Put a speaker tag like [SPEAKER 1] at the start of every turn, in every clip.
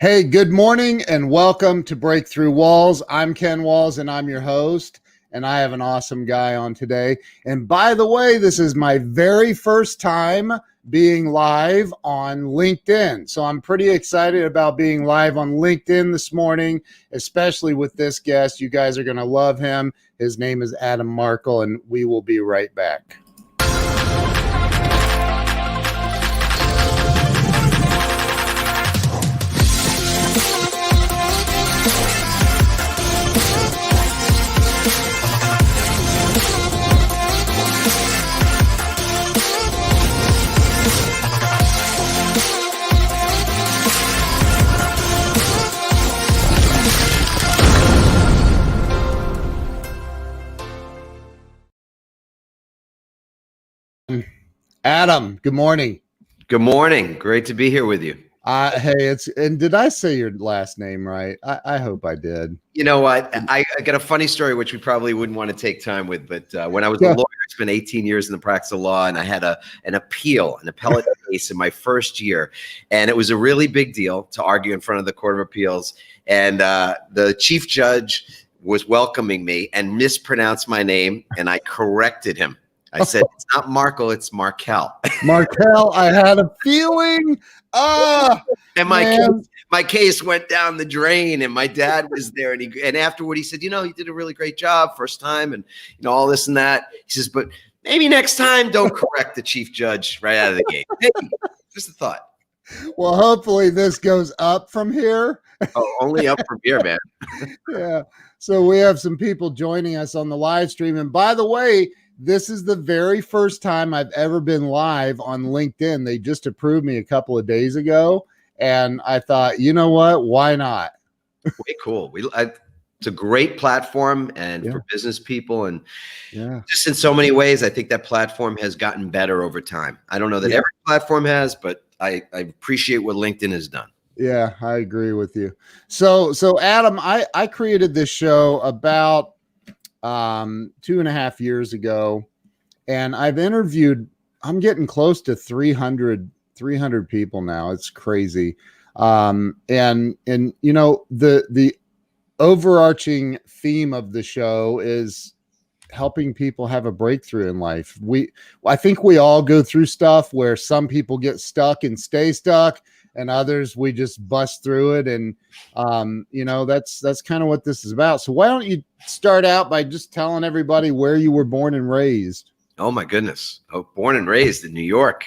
[SPEAKER 1] Hey, good morning and welcome to Breakthrough Walls. I'm Ken Walls and I'm your host, and I have an awesome guy on today. And by the way, this is my very first time being live on LinkedIn. So I'm pretty excited about being live on LinkedIn this morning, especially with this guest. You guys are going to love him. His name is Adam Markel, and we will be right back. Adam, good morning.
[SPEAKER 2] Good morning. Great to be here with you.
[SPEAKER 1] And did I say your last name right? I hope I did.
[SPEAKER 2] You know what? I got a funny story, which we probably wouldn't want to take time with. But when I was a lawyer, I spent 18 years in the practice of law, and I had an appellate case in my first year. And it was a really big deal to argue in front of the Court of Appeals. And the chief judge was welcoming me and mispronounced my name, and I corrected him. I said, it's not Markel, it's Markel.
[SPEAKER 1] Markel, I had a feeling.
[SPEAKER 2] And my case went down the drain, and my dad was there, and afterward he said, you did a really great job first time, and all this and that. He says, but maybe next time don't correct the chief judge right out of the gate. Maybe. Just a thought.
[SPEAKER 1] Well, hopefully this goes up from here.
[SPEAKER 2] Oh, only up from here, man.
[SPEAKER 1] Yeah. So we have some people joining us on the live stream. And by the way, this is the very first time I've ever been live on LinkedIn. They just approved me a couple of days ago. And I thought, you know what? Why not?
[SPEAKER 2] Way cool. It's a great platform and for business people. And just in so many ways, I think that platform has gotten better over time. I don't know that every platform has, but I appreciate what LinkedIn has done.
[SPEAKER 1] Yeah, I agree with you. So Adam, I created this show about 2.5 years ago, and I've interviewed, I'm getting close to 300 people now. It's crazy. And the overarching theme of the show is helping people have a breakthrough in life. I think we all go through stuff where some people get stuck and stay stuck, and others we just bust through it. And that's kind of what this is about. So why don't you start out by just telling everybody where you were born and raised?
[SPEAKER 2] Oh my goodness. Oh, born and raised in New York.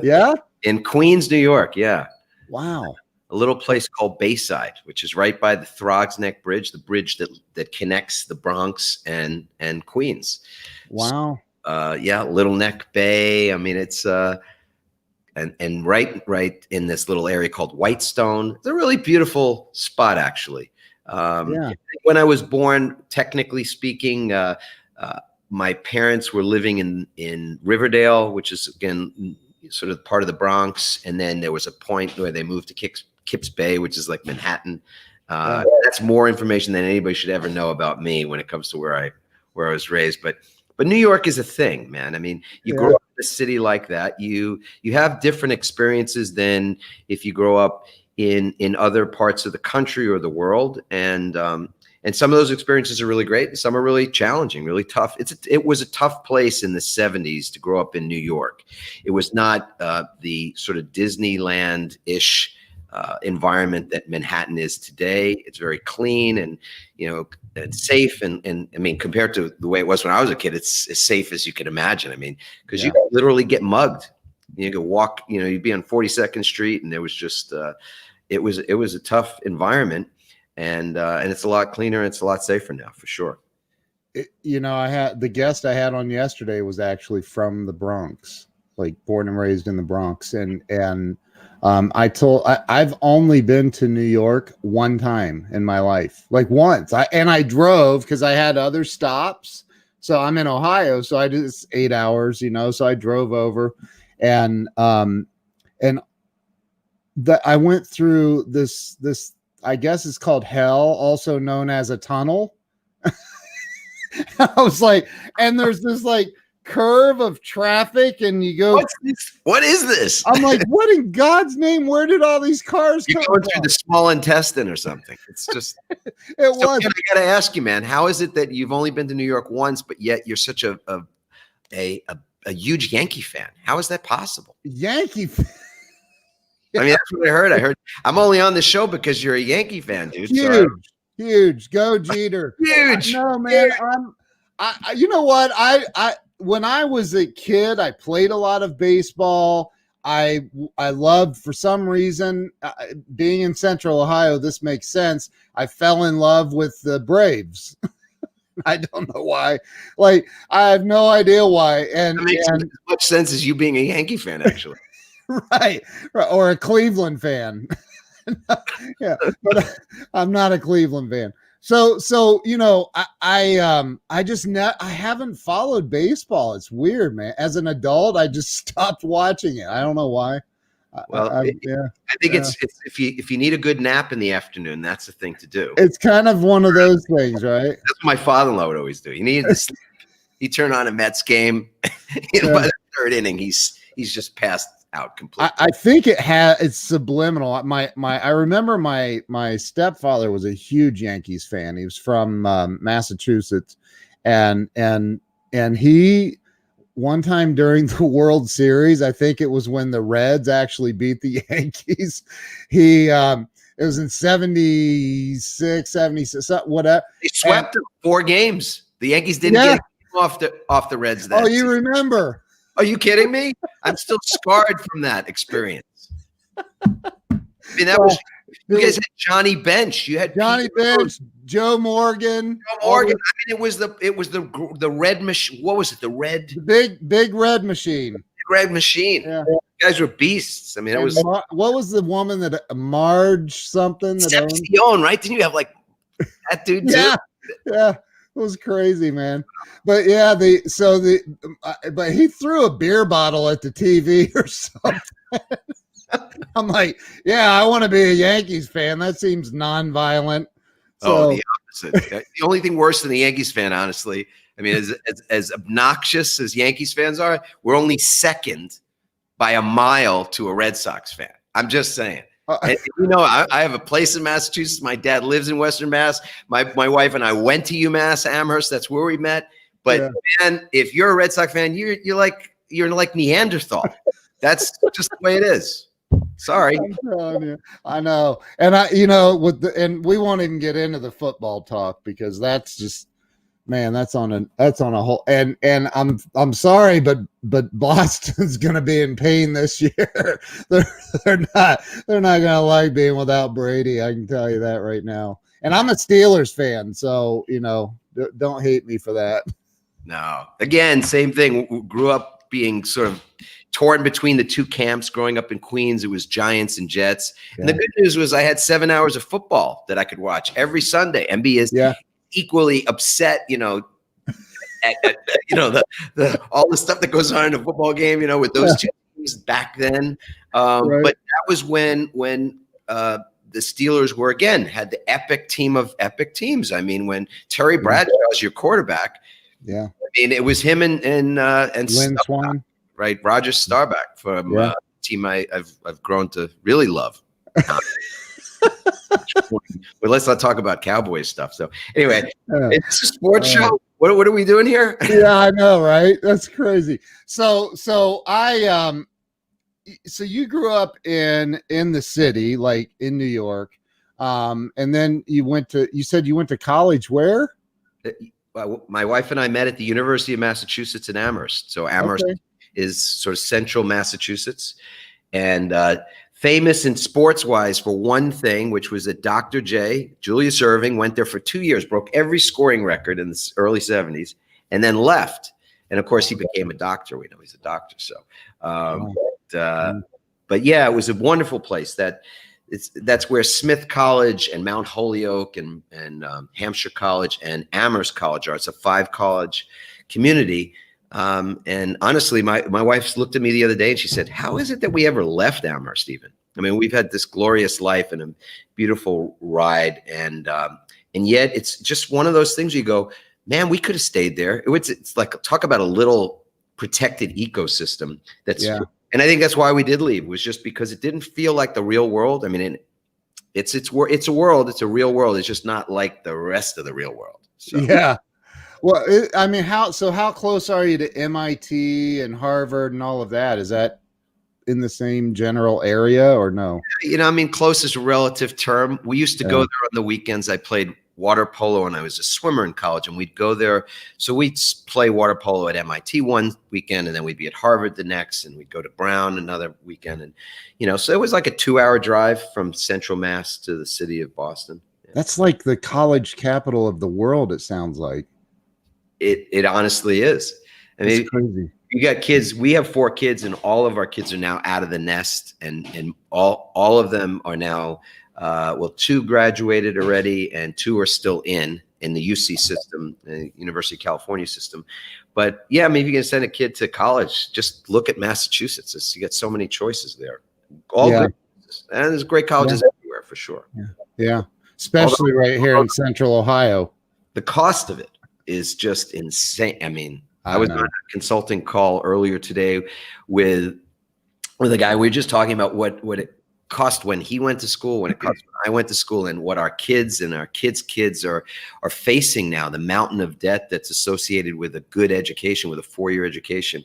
[SPEAKER 1] Yeah.
[SPEAKER 2] In Queens, New York. Yeah.
[SPEAKER 1] Wow. A
[SPEAKER 2] little place called Bayside, which is right by the Throgs Neck Bridge, the bridge that connects the Bronx and Queens.
[SPEAKER 1] Wow.
[SPEAKER 2] So, Little Neck Bay. I mean, it's and right in this little area called Whitestone. It's a really beautiful spot, actually. When I was born, technically speaking, my parents were living in Riverdale, which is again sort of part of the Bronx, and then there was a point where they moved to Kips Bay, which is like Manhattan. That's more information than anybody should ever know about me when it comes to where I was raised. But New York is a thing, man. I mean, you grow up in a city like that, you have different experiences than if you grow up in other parts of the country or the world. And some of those experiences are really great, and some are really challenging, really tough. It was a tough place in the 70s to grow up in New York. It was not the sort of Disneyland-ish environment that Manhattan is today. It's very clean and it's safe. And I mean, compared to the way it was when I was a kid, it's as safe as you can imagine. I mean, because you literally get mugged. You could walk, you'd be on 42nd Street, and there was just it was a tough environment. And it's a lot cleaner. It's a lot safer now, for sure.
[SPEAKER 1] I had the guest I had on yesterday was actually from the Bronx, like born and raised in the Bronx. And I've only been to New York one time in my life, like once. I drove because I had other stops. So I'm in Ohio, so I did 8 hours, so I drove over, and I went through this. I guess it's called hell, also known as a tunnel. I was like, and there's this like curve of traffic, and you go.
[SPEAKER 2] What's this? What is this?
[SPEAKER 1] I'm like, what in God's name? Where did all these cars come
[SPEAKER 2] going
[SPEAKER 1] from?
[SPEAKER 2] through the small intestine or something. It's just.
[SPEAKER 1] It was.
[SPEAKER 2] Ken, I got to ask you, man. How is it that you've only been to New York once, but yet you're such a huge Yankee fan? How is that possible?
[SPEAKER 1] Yankee.
[SPEAKER 2] I mean, that's what I heard. I heard I'm only on the show because you're a Yankee fan, dude.
[SPEAKER 1] Huge. Go Jeter.
[SPEAKER 2] Huge.
[SPEAKER 1] No, man. I you know what? I when I was a kid, I played a lot of baseball. I loved, for some reason, being in Central Ohio. This makes sense. I fell in love with the Braves. I don't know why. Like, I have no idea why. And
[SPEAKER 2] it makes as much sense as you being a Yankee fan, actually.
[SPEAKER 1] Right. Or a Cleveland fan. Yeah, but I'm not a Cleveland fan. So you know, I haven't followed baseball. It's weird, man. As an adult, I just stopped watching it. I don't know why.
[SPEAKER 2] Well, I think it's if you need a good nap in the afternoon, that's the thing to do.
[SPEAKER 1] It's kind of one of those things, right?
[SPEAKER 2] That's what my father-in-law would always do. He needed to sleep. He'd turn on a Mets game. By the third inning, he's just passed out completely.
[SPEAKER 1] I think it's subliminal. I remember my stepfather was a huge Yankees fan. He was from Massachusetts, and he, one time during the World Series, I think it was when the Reds actually beat the Yankees. It was in 76, 76, whatever.
[SPEAKER 2] They swept them 4 games. The Yankees didn't get off the Reds.
[SPEAKER 1] Oh, you remember?
[SPEAKER 2] Are you kidding me? I'm still scarred from that experience. I mean, you guys had Johnny Bench. You had
[SPEAKER 1] Johnny Bench, Joe Morgan.
[SPEAKER 2] I mean, it was the red machine. What was it? The
[SPEAKER 1] big red machine.
[SPEAKER 2] Big red machine.
[SPEAKER 1] Yeah.
[SPEAKER 2] You guys were beasts. I mean, it was.
[SPEAKER 1] What was the woman that Marge something?
[SPEAKER 2] Concepcion, right? Didn't you have like that dude too?
[SPEAKER 1] Yeah. It was crazy, man. But yeah, but he threw a beer bottle at the TV or something. I'm like, yeah, I want to be a Yankees fan. That seems nonviolent. So,
[SPEAKER 2] the opposite. The only thing worse than the Yankees fan, honestly, I mean, as obnoxious as Yankees fans are, we're only second by a mile to a Red Sox fan. I'm just saying. And, you know, I have a place in Massachusetts. My dad lives in Western Mass. My wife and I went to UMass Amherst. That's where we met. But man, if you're a Red Sox fan, you're like Neanderthal. That's just the way it is. Sorry.
[SPEAKER 1] I know. And and we won't even get into the football talk because that's just, man, that's on a whole, and I'm sorry, but Boston's going to be in pain this year. They're not going to like being without Brady. I can tell you that right now. And I'm a Steelers fan, so don't hate me for that.
[SPEAKER 2] No, again, same thing. Grew up being sort of torn between the two camps. Growing up in Queens, it was Giants and Jets. Yeah. And the good news was I had 7 hours of football that I could watch every Sunday. MB is equally upset, at all the stuff that goes on in a football game, with those two teams back then. But that was when the Steelers had the epic team of epic teams. I mean, when Terry Bradshaw was your quarterback, I mean, it was him and
[SPEAKER 1] Lynn Swan,
[SPEAKER 2] right? Roger Staubach from a team I've grown to really love. But let's not talk about Cowboys stuff. So anyway, it's a sports show. What are we doing here?
[SPEAKER 1] Yeah, I know, right? That's crazy. So you grew up in the city, like in New York, and then you said you went to college where?
[SPEAKER 2] My wife and I met at the University of Massachusetts in Amherst. So Amherst is sort of central Massachusetts, and famous in sports-wise for one thing, which was that Dr. J, Julius Erving, went there for 2 years, broke every scoring record in the early 70s, and then left. And, of course, he became a doctor. We know he's a doctor. So, but yeah, it was a wonderful place. That's where Smith College and Mount Holyoke and Hampshire College and Amherst College are. It's a 5-college community. And honestly, my wife looked at me the other day and she said, how is it that we ever left Amherst even? I mean, we've had this glorious life and a beautiful ride. And yet it's just one of those things you go, man, we could have stayed there. It's like, talk about a little protected ecosystem. And I think that's why we did leave, was just because it didn't feel like the real world. I mean, it's a world. It's a real world. It's just not like the rest of the real world. So.
[SPEAKER 1] Yeah. Well, I mean, how close are you to MIT and Harvard and all of that? Is that in the same general area or no?
[SPEAKER 2] I mean, close is a relative term. We used to go there on the weekends. I played water polo and I was a swimmer in college, and we'd go there. So we'd play water polo at MIT one weekend, and then we'd be at Harvard the next, and we'd go to Brown another weekend. And, so it was like a 2-hour drive from Central Mass to the city of Boston.
[SPEAKER 1] That's like the college capital of the world, it sounds like.
[SPEAKER 2] It honestly is. I mean,
[SPEAKER 1] it's crazy.
[SPEAKER 2] You got kids. We have 4 kids, and all of our kids are now out of the nest, and all of them are now, 2 graduated already, and 2 are still in the UC system, the University of California system. But yeah, maybe you can send a kid to college. Just look at Massachusetts. You get so many choices there. All good, and there's great colleges everywhere for sure.
[SPEAKER 1] Yeah. Especially right here in Central Ohio.
[SPEAKER 2] The cost of it is just insane. I mean, I was on a consulting call earlier today with a guy. We were just talking about what it cost when he went to school, when it cost when I went to school, and what our kids and our kids are facing now. The mountain of debt that's associated with a good education, with a 4-year education,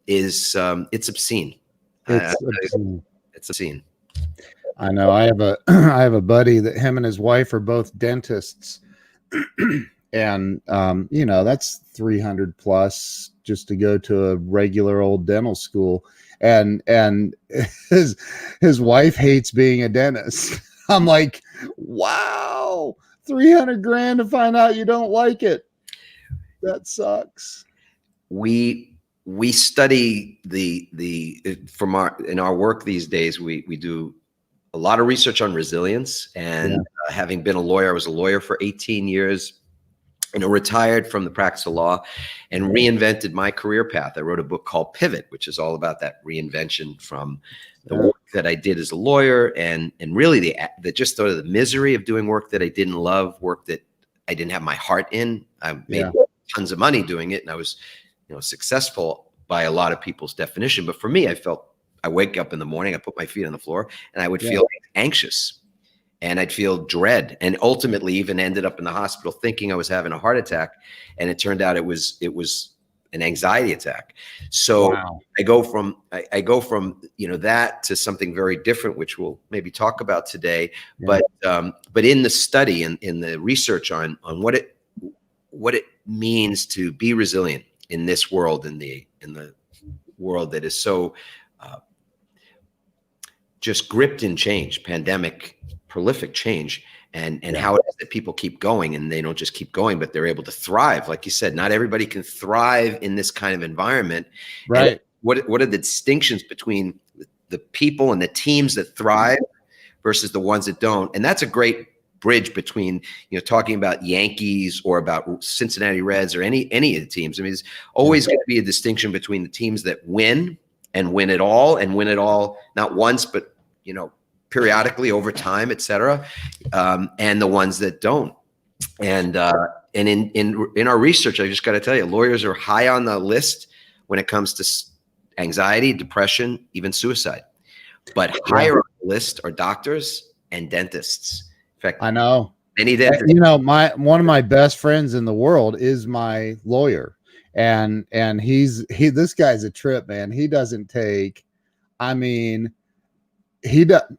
[SPEAKER 2] is it's obscene. It's obscene.
[SPEAKER 1] I know. I have a buddy that him and his wife are both dentists. And, that's 300 plus just to go to a regular old dental school. And his wife hates being a dentist. I'm like, wow, 300 grand to find out you don't like it. That sucks.
[SPEAKER 2] We study in our work these days, we do a lot of research on resilience, and having been a lawyer, I was a lawyer for 18 years. Retired from the practice of law and reinvented my career path. I wrote a book called Pivot, which is all about that reinvention from the work that I did as a lawyer, and really the just sort of the misery of doing work that I didn't love, work that I didn't have my heart in. I made tons of money doing it, and I was, successful by a lot of people's definition. But for me, I wake up in the morning, I put my feet on the floor, and I would feel anxious. And I'd feel dread, and ultimately even ended up in the hospital thinking I was having a heart attack. And it turned out it was an anxiety attack. So I go from that to something very different, which we'll maybe talk about today. But in the study and in the research on what it means to be resilient in this world, in the world that is so just gripped in change, pandemic, prolific change, and how it is that people keep going, and they don't just keep going, but they're able to thrive. Like you said, not everybody can thrive in this kind of environment. Right. And what are the distinctions between the people and the teams that thrive versus the ones that don't? And that's a great bridge between, talking about Yankees or about Cincinnati Reds or any of the teams. I mean, there's always going to be a distinction between the teams that win and win it all, not once, but periodically over time, et cetera, and the ones that don't. And in our research, I just got to tell you, lawyers are high on the list when it comes to anxiety, depression, even suicide. But higher on the list are doctors and dentists. In fact,
[SPEAKER 1] I know
[SPEAKER 2] many dentists.
[SPEAKER 1] One of my best friends in the world is my lawyer, and this guy's a trip, man. He doesn't take. I mean.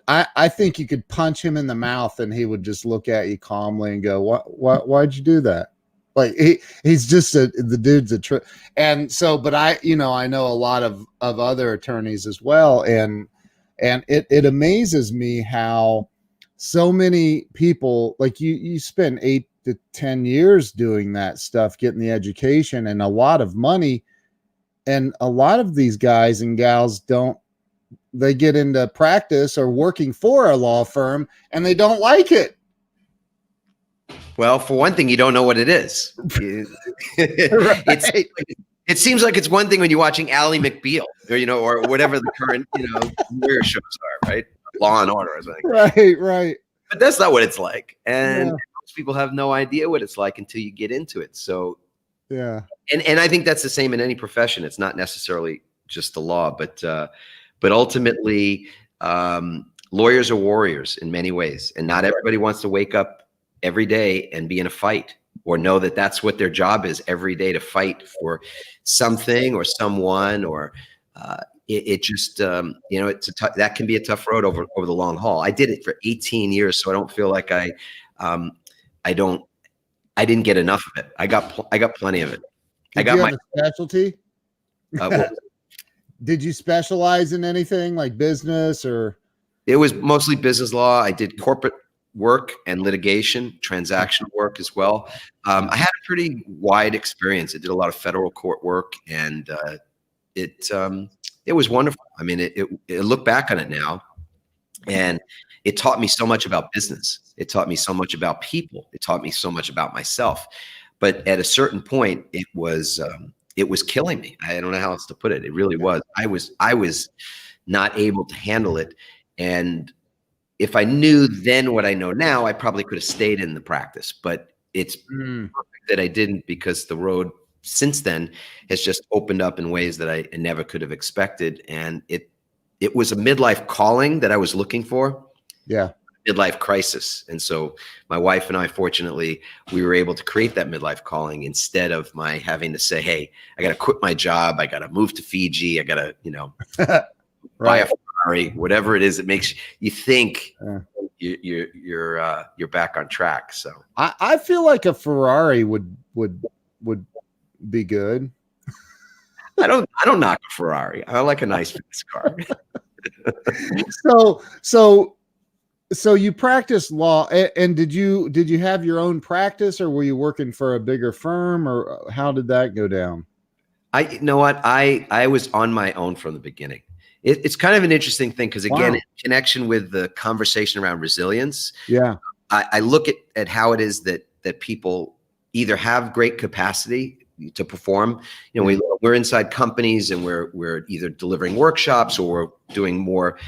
[SPEAKER 1] I think you could punch him in the mouth and he would just look at you calmly and go, why'd you do that? Like he's just the dude's a trip. And so, but I know a lot of other attorneys as well. And it amazes me how so many people, like you spend 8 to 10 years doing that stuff, getting the education and a lot of money. And a lot of these guys and gals they get into practice or working for a law firm and they don't like it.
[SPEAKER 2] Well, for one thing, you don't know what it is. It seems like it's one thing when you're watching Ally McBeal or whatever the current, lawyer shows are, right? Law and Order or something. Right. But that's not what it's like. And most people have no idea what it's like until you get into it. So
[SPEAKER 1] Yeah.
[SPEAKER 2] And I think that's the same in any profession. It's not necessarily just the law, but ultimately, lawyers are warriors in many ways, and not everybody wants to wake up every day and be in a fight, or know that that's what their job is every day, to fight for something or someone, or it just that can be a tough road over the long haul. I did it for 18 years, so I don't feel like I didn't get enough of it. I got plenty of it.
[SPEAKER 1] Did you have a specialty?
[SPEAKER 2] Well,
[SPEAKER 1] did you specialize in anything like business or?
[SPEAKER 2] It was mostly business law. I did corporate work and litigation, transactional work as well. I had a pretty wide experience. I did a lot of federal court work, and it was wonderful. I mean, it look back on it now, and it taught me so much about business. It taught me so much about people. It taught me so much about myself. But at a certain point, it was killing me. I don't know how else to put it. It really was. I was not able to handle it. And if I knew then what I know now, I probably could have stayed in the practice. But it's perfect that I didn't, because the road since then has just opened up in ways that I never could have expected. And it was a midlife calling that I was looking for.
[SPEAKER 1] Yeah.
[SPEAKER 2] Midlife crisis. And so my wife and I, fortunately, we were able to create that midlife calling, instead of my having to say, hey, I got to quit my job. I got to move to Fiji. I got to, buy a Ferrari, whatever it is that makes you think you're back on track. So
[SPEAKER 1] I feel like a Ferrari would be good.
[SPEAKER 2] I don't knock a Ferrari. I like a nice fast car.
[SPEAKER 1] So you practice law, and did you have your own practice, or were you working for a bigger firm, or how did that go down?
[SPEAKER 2] You know what? I was on my own from the beginning. It's kind of an interesting thing, because again, in connection with the conversation around resilience, I look at how it is that people either have great capacity to perform. You know, we're inside companies, and we're either delivering workshops or we're doing more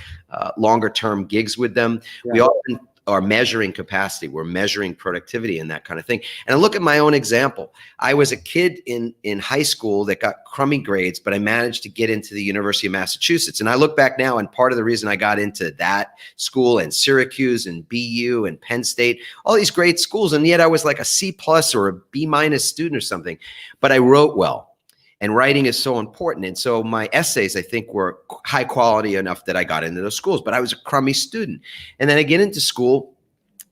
[SPEAKER 2] longer term gigs with them. Yeah. We often are measuring capacity. We're measuring productivity and that kind of thing. And I look at my own example. I was a kid in high school that got crummy grades, but I managed to get into the University of Massachusetts. And I look back now, and part of the reason I got into that school, and Syracuse and BU and Penn State, all these great schools, and yet I was like a C+ or a B- student or something, but I wrote well. And writing is so important. And so my essays, I think, were high quality enough that I got into those schools, but I was a crummy student. And then I get into school,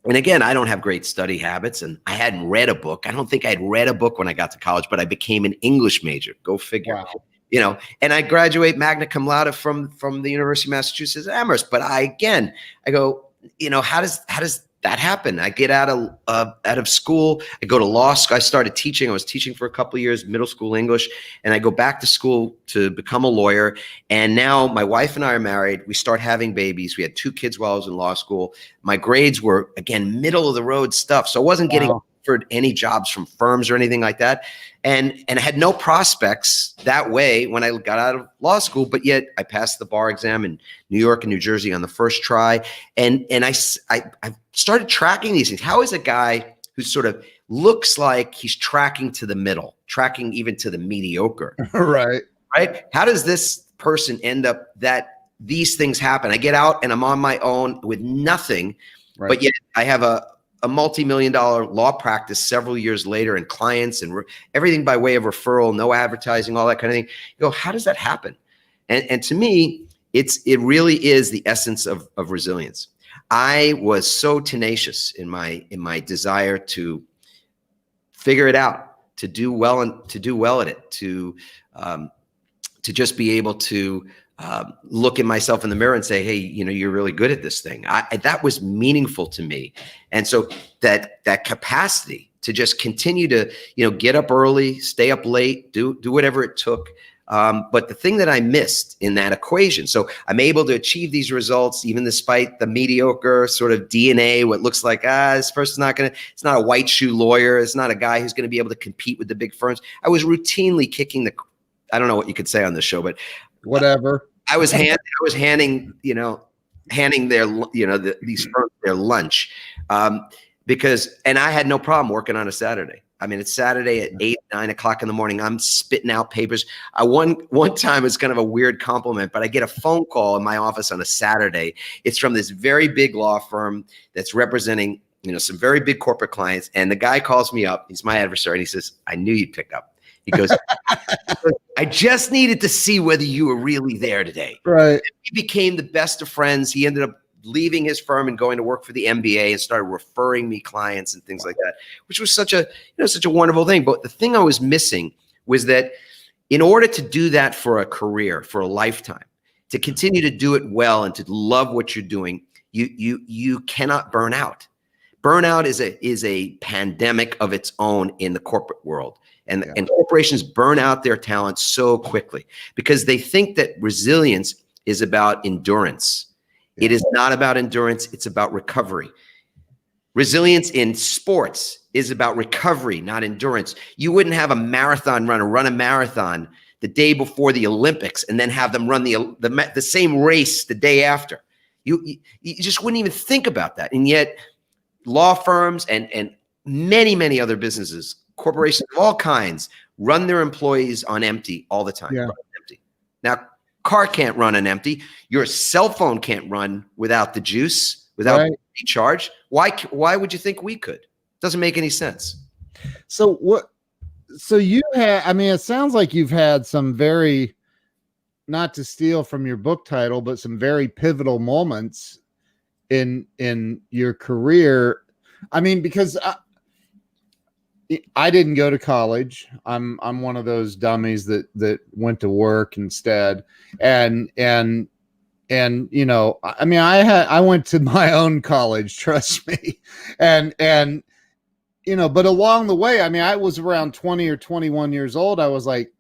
[SPEAKER 2] and again, I don't have great study habits, and I hadn't read a book. I don't think I'd read a book when I got to college, but I became an English major. Go figure. Wow. You know, and I graduate magna cum laude from the University of Massachusetts Amherst. But I go, you know, how does that happened? I get out of school. I go to law school. I started teaching. I was teaching for a couple of years, middle school English, and I go back to school to become a lawyer. And now my wife and I are married. We start having babies. We had 2 kids while I was in law school. My grades were, again, middle of the road stuff. So I wasn't getting offered any jobs from firms or anything like that. And I had no prospects that way when I got out of law school, but yet I passed the bar exam in New York and New Jersey on the first try. And I started tracking these things. How is a guy who sort of looks like he's tracking to the middle, tracking even to the mediocre?
[SPEAKER 1] Right.
[SPEAKER 2] How does this person end up that these things happen? I get out and I'm on my own with nothing, but yet I have a multi-million-dollar law practice several years later, and clients and everything by way of referral, no advertising, all that kind of thing. You go, how does that happen? And to me, it really is the essence of resilience. I was so tenacious in my desire to figure it out, to do well at it, to just be able to look at myself in the mirror and say, hey, you know, you're really good at this thing. That was meaningful to me. And so that capacity to just continue to, you know, get up early, stay up late, do whatever it took. But the thing that I missed in that equation, so I'm able to achieve these results, even despite the mediocre sort of DNA, what looks like, this person's it's not a white shoe lawyer. It's not a guy who's going to be able to compete with the big firms. I was routinely kicking I don't know what you could say on this show, but
[SPEAKER 1] whatever.
[SPEAKER 2] I was handing these firms their lunch, because I had no problem working on a Saturday. I mean, it's Saturday at 8, 9 o'clock in the morning. I'm spitting out papers. One time, it's kind of a weird compliment, but I get a phone call in my office on a Saturday. It's from this very big law firm that's representing, some very big corporate clients. And the guy calls me up. He's my adversary. And he says, I knew you'd pick up. He goes, I just needed to see whether you were really there today.
[SPEAKER 1] Right.
[SPEAKER 2] And we became the best of friends. He ended up leaving his firm and going to work for the MBA and started referring me clients and things like that, which was such a wonderful thing. But the thing I was missing was that in order to do that for a career, for a lifetime, to continue to do it well and to love what you're doing, you cannot burn out. Burnout is a pandemic of its own in the corporate world. And corporations burn out their talent so quickly because they think that resilience is about endurance. It is not about endurance. It's about recovery. Resilience in sports is about recovery, not endurance. You wouldn't have a marathon runner run a marathon the day before the Olympics and then have them run the same race the day after. You just wouldn't even think about that. And yet law firms and many, many other businesses, corporations of all kinds, run their employees on empty all the time.
[SPEAKER 1] Yeah.
[SPEAKER 2] Empty. Now, car can't run on empty. Your cell phone can't run without the juice, without recharge. Why would you think we could? Doesn't make any sense.
[SPEAKER 1] So you had, I mean, it sounds like you've had some very, not to steal from your book title, but some very pivotal moments in your career. I mean, because I didn't go to college. I'm one of those dummies that went to work instead. And I mean, I went to my own college, trust me. And but along the way, I mean, I was around 20 or 21 years old. I was like,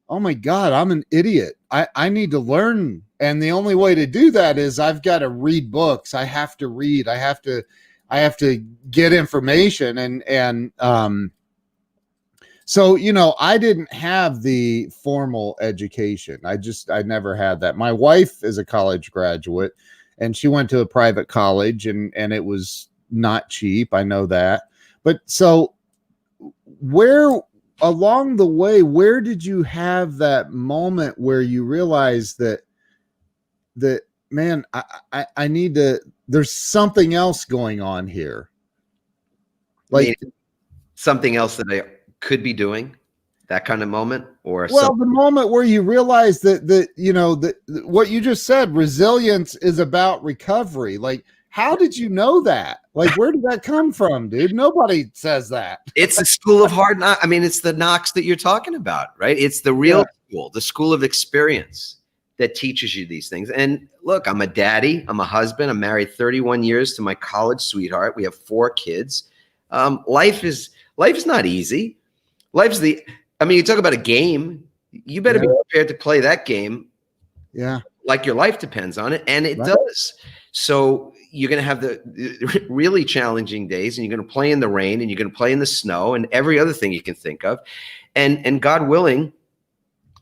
[SPEAKER 1] oh my God, I'm an idiot. I need to learn. And the only way to do that is I've got to read books. I have to read. I have to get information. And so, I didn't have the formal education. I never had that. My wife is a college graduate and she went to a private college and it was not cheap. I know that. But so along the way, where did you have that moment where you realized that man, I need to, there's something else going on here. Like
[SPEAKER 2] something else that I could be doing, that kind of moment? Or
[SPEAKER 1] the moment where you realize that what you just said, resilience is about recovery. Like, how did you know that? Like, where did that come from, dude? Nobody says that.
[SPEAKER 2] It's the school of hard knocks. I mean, it's the knocks that you're talking about, right? It's the real school, the school of experience that teaches you these things. And look, I'm a daddy, I'm a husband, I'm married 31 years to my college sweetheart. We have 4 kids. Life is not easy. You talk about a game, you better be prepared to play that game.
[SPEAKER 1] Yeah.
[SPEAKER 2] Like your life depends on it. And it does. So you're going to have the really challenging days and you're going to play in the rain and you're going to play in the snow and every other thing you can think of. And God willing,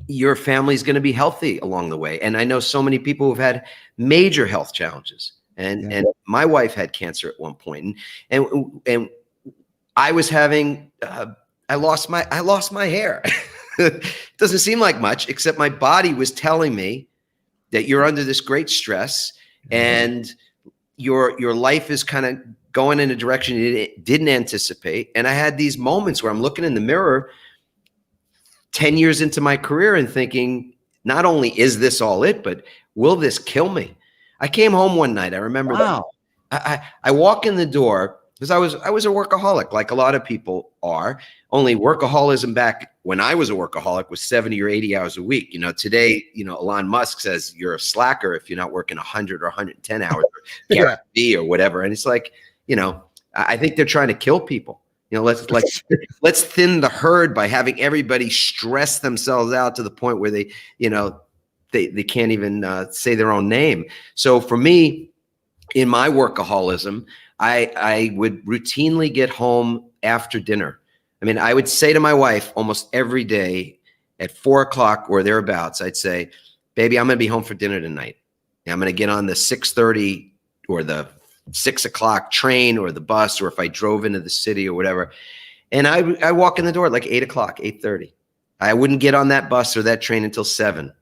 [SPEAKER 2] your family's going to be healthy along the way. And I know so many people who've had major health challenges and my wife had cancer at one point and I was having, I lost my hair. Doesn't seem like much, except my body was telling me that you're under this great stress and your life is kind of going in a direction you didn't anticipate. And I had these moments where I'm looking in the mirror 10 years into my career and thinking, not only is this all it, but will this kill me? I came home one night. I remember that. I walk in the door because I was a workaholic, like a lot of people are. Only workaholism back when I was a workaholic was 70 or 80 hours a week. Today, Elon Musk says you're a slacker if you're not working 100 or 110 hours or or whatever. And it's like, I think they're trying to kill people. Let's thin the herd by having everybody stress themselves out to the point where they can't even say their own name. So for me, in my workaholism, I would routinely get home after dinner. I mean, I would say to my wife almost every day at 4 o'clock or thereabouts, I'd say, baby, I'm going to be home for dinner tonight. I'm going to get on the 6:30 or the 6 o'clock train or the bus, or if I drove into the city or whatever. And I walk in the door at like 8 o'clock, 8:30. I wouldn't get on that bus or that train until 7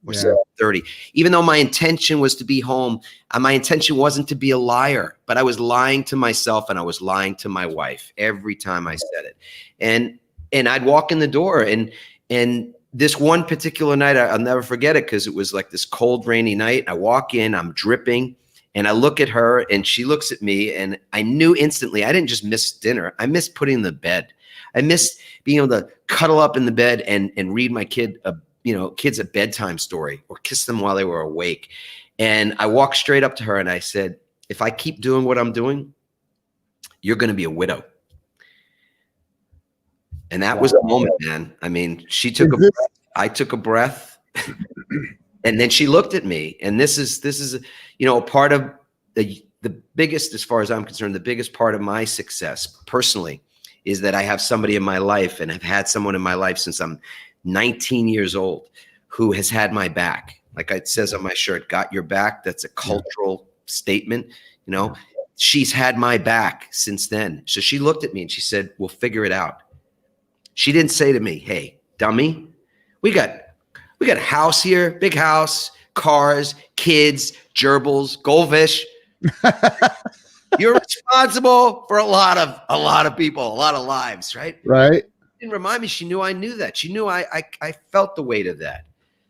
[SPEAKER 2] or 7:30. Even though my intention was to be home, my intention wasn't to be a liar, but I was lying to myself and I was lying to my wife every time I said it. And I'd walk in the door, and this one particular night, I'll never forget it, because it was like this cold, rainy night. I walk in, I'm dripping, and I look at her and she looks at me, and I knew instantly I didn't just miss dinner. I missed putting in the bed. I missed being able to cuddle up in the bed and read my kids a bedtime story or kiss them while they were awake. And I walked straight up to her and I said, if I keep doing what I'm doing, you're going to be a widow. And that was the moment, man. I mean, she took a breath. I took a breath. And then she looked at me. And this is a part of the biggest, as far as I'm concerned, the biggest part of my success personally is that I have somebody in my life, and I've had someone in my life since I'm 19 years old, who has had my back. Like it says on my shirt, got your back. That's a cultural statement. She's had my back since then. So she looked at me and she said, we'll figure it out. She didn't say to me, hey, dummy, we got a house here, big house, cars, kids, gerbils, goldfish. You're responsible for a lot of people, a lot of lives, right?
[SPEAKER 1] Right.
[SPEAKER 2] Didn't remind me. She knew I knew that. She knew I felt the weight of that.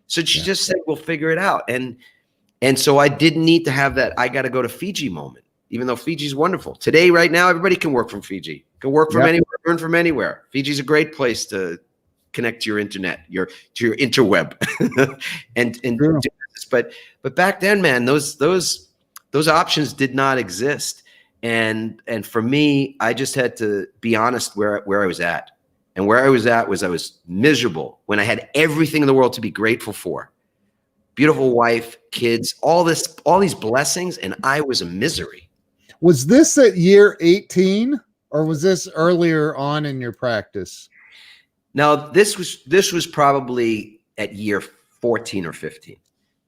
[SPEAKER 2] So she just said, we'll figure it out. And so I didn't need to have that I got to go to Fiji moment, even though Fiji's wonderful. Today, right now, everybody can work from Fiji. Can work from anywhere, earn from anywhere. Fiji's a great place to connect to your internet, to your interweb. and do this. But back then, man, those options did not exist. And for me, I just had to be honest where I was at. And where I was at was I was miserable when I had everything in the world to be grateful for. Beautiful wife, kids, all these blessings, and I was a misery.
[SPEAKER 1] Was this at year 18, or was this earlier on in your practice?
[SPEAKER 2] Now, this was probably at year 14 or 15,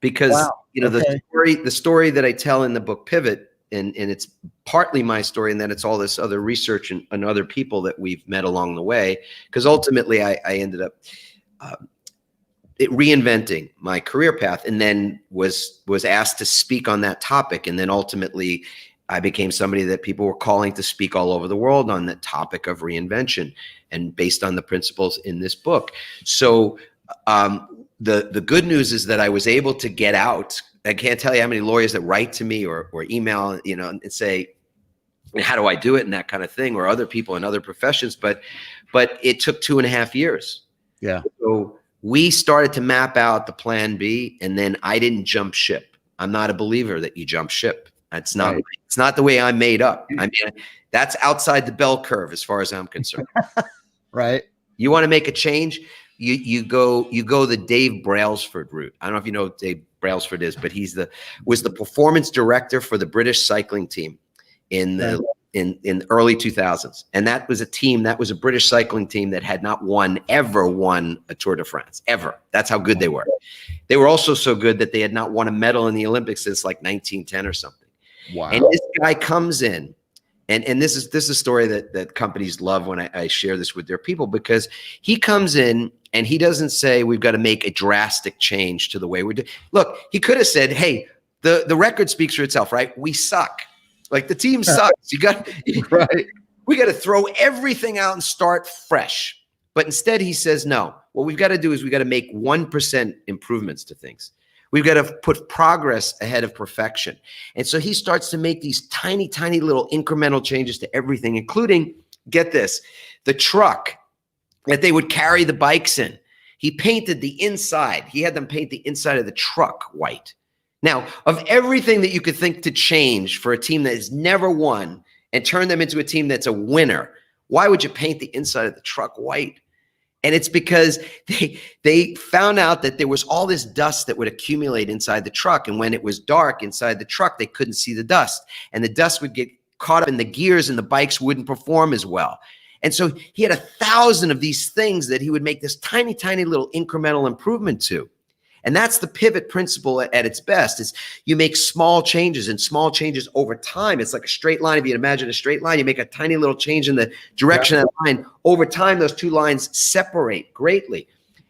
[SPEAKER 2] because the story that I tell in the book Pivot, and it's partly my story, and then it's all this other research and other people that we've met along the way. Because ultimately, I ended up reinventing my career path, and then was asked to speak on that topic, and then ultimately I became somebody that people were calling to speak all over the world on the topic of reinvention, and based on the principles in this book. So the good news is that I was able to get out. I can't tell you how many lawyers that write to me or email, and say, how do I do it, and that kind of thing, or other people in other professions. But it took 2.5 years.
[SPEAKER 1] Yeah.
[SPEAKER 2] So we started to map out the plan B, and then I didn't jump ship. I'm not a believer that you jump ship. It's not the way I'm made up. I mean, that's outside the bell curve as far as I'm concerned.
[SPEAKER 1] Right.
[SPEAKER 2] You want to make a change, you go the Dave Brailsford route. I don't know if you know what Dave Brailsford is, but was the performance director for the British cycling team in the early 2000s. And that was a British cycling team that had not ever won a Tour de France, ever. That's how good they were. They were also so good that they had not won a medal in the Olympics since like 1910 or something.
[SPEAKER 1] Wow.
[SPEAKER 2] And this guy comes in, and this is a story that companies love when I share this with their people, because he comes in and he doesn't say we've got to make a drastic change to the way we're doing. Look, he could have said, hey, the record speaks for itself, right? We suck. Like, the team sucks.
[SPEAKER 1] Right.
[SPEAKER 2] We got to throw everything out and start fresh. But instead he says, no, what we've got to do is we've got to make 1% improvements to things. We've got to put progress ahead of perfection. And so he starts to make these tiny, tiny little incremental changes to everything, including, get this, the truck that they would carry the bikes in. He painted the inside. He had them paint the inside of the truck white. Now, of everything that you could think to change for a team that has never won and turn them into a team that's a winner, why would you paint the inside of the truck white? And it's because they found out that there was all this dust that would accumulate inside the truck. And when it was dark inside the truck, they couldn't see the dust. And the dust would get caught up in the gears and the bikes wouldn't perform as well. And so he had 1,000 of these things that he would make this tiny, tiny little incremental improvement to. And that's the pivot principle at its best, is you make small changes, and small changes over time. It's like a straight line. If you imagine a straight line, you make a tiny little change in the direction of that line. Over time, those two lines separate greatly.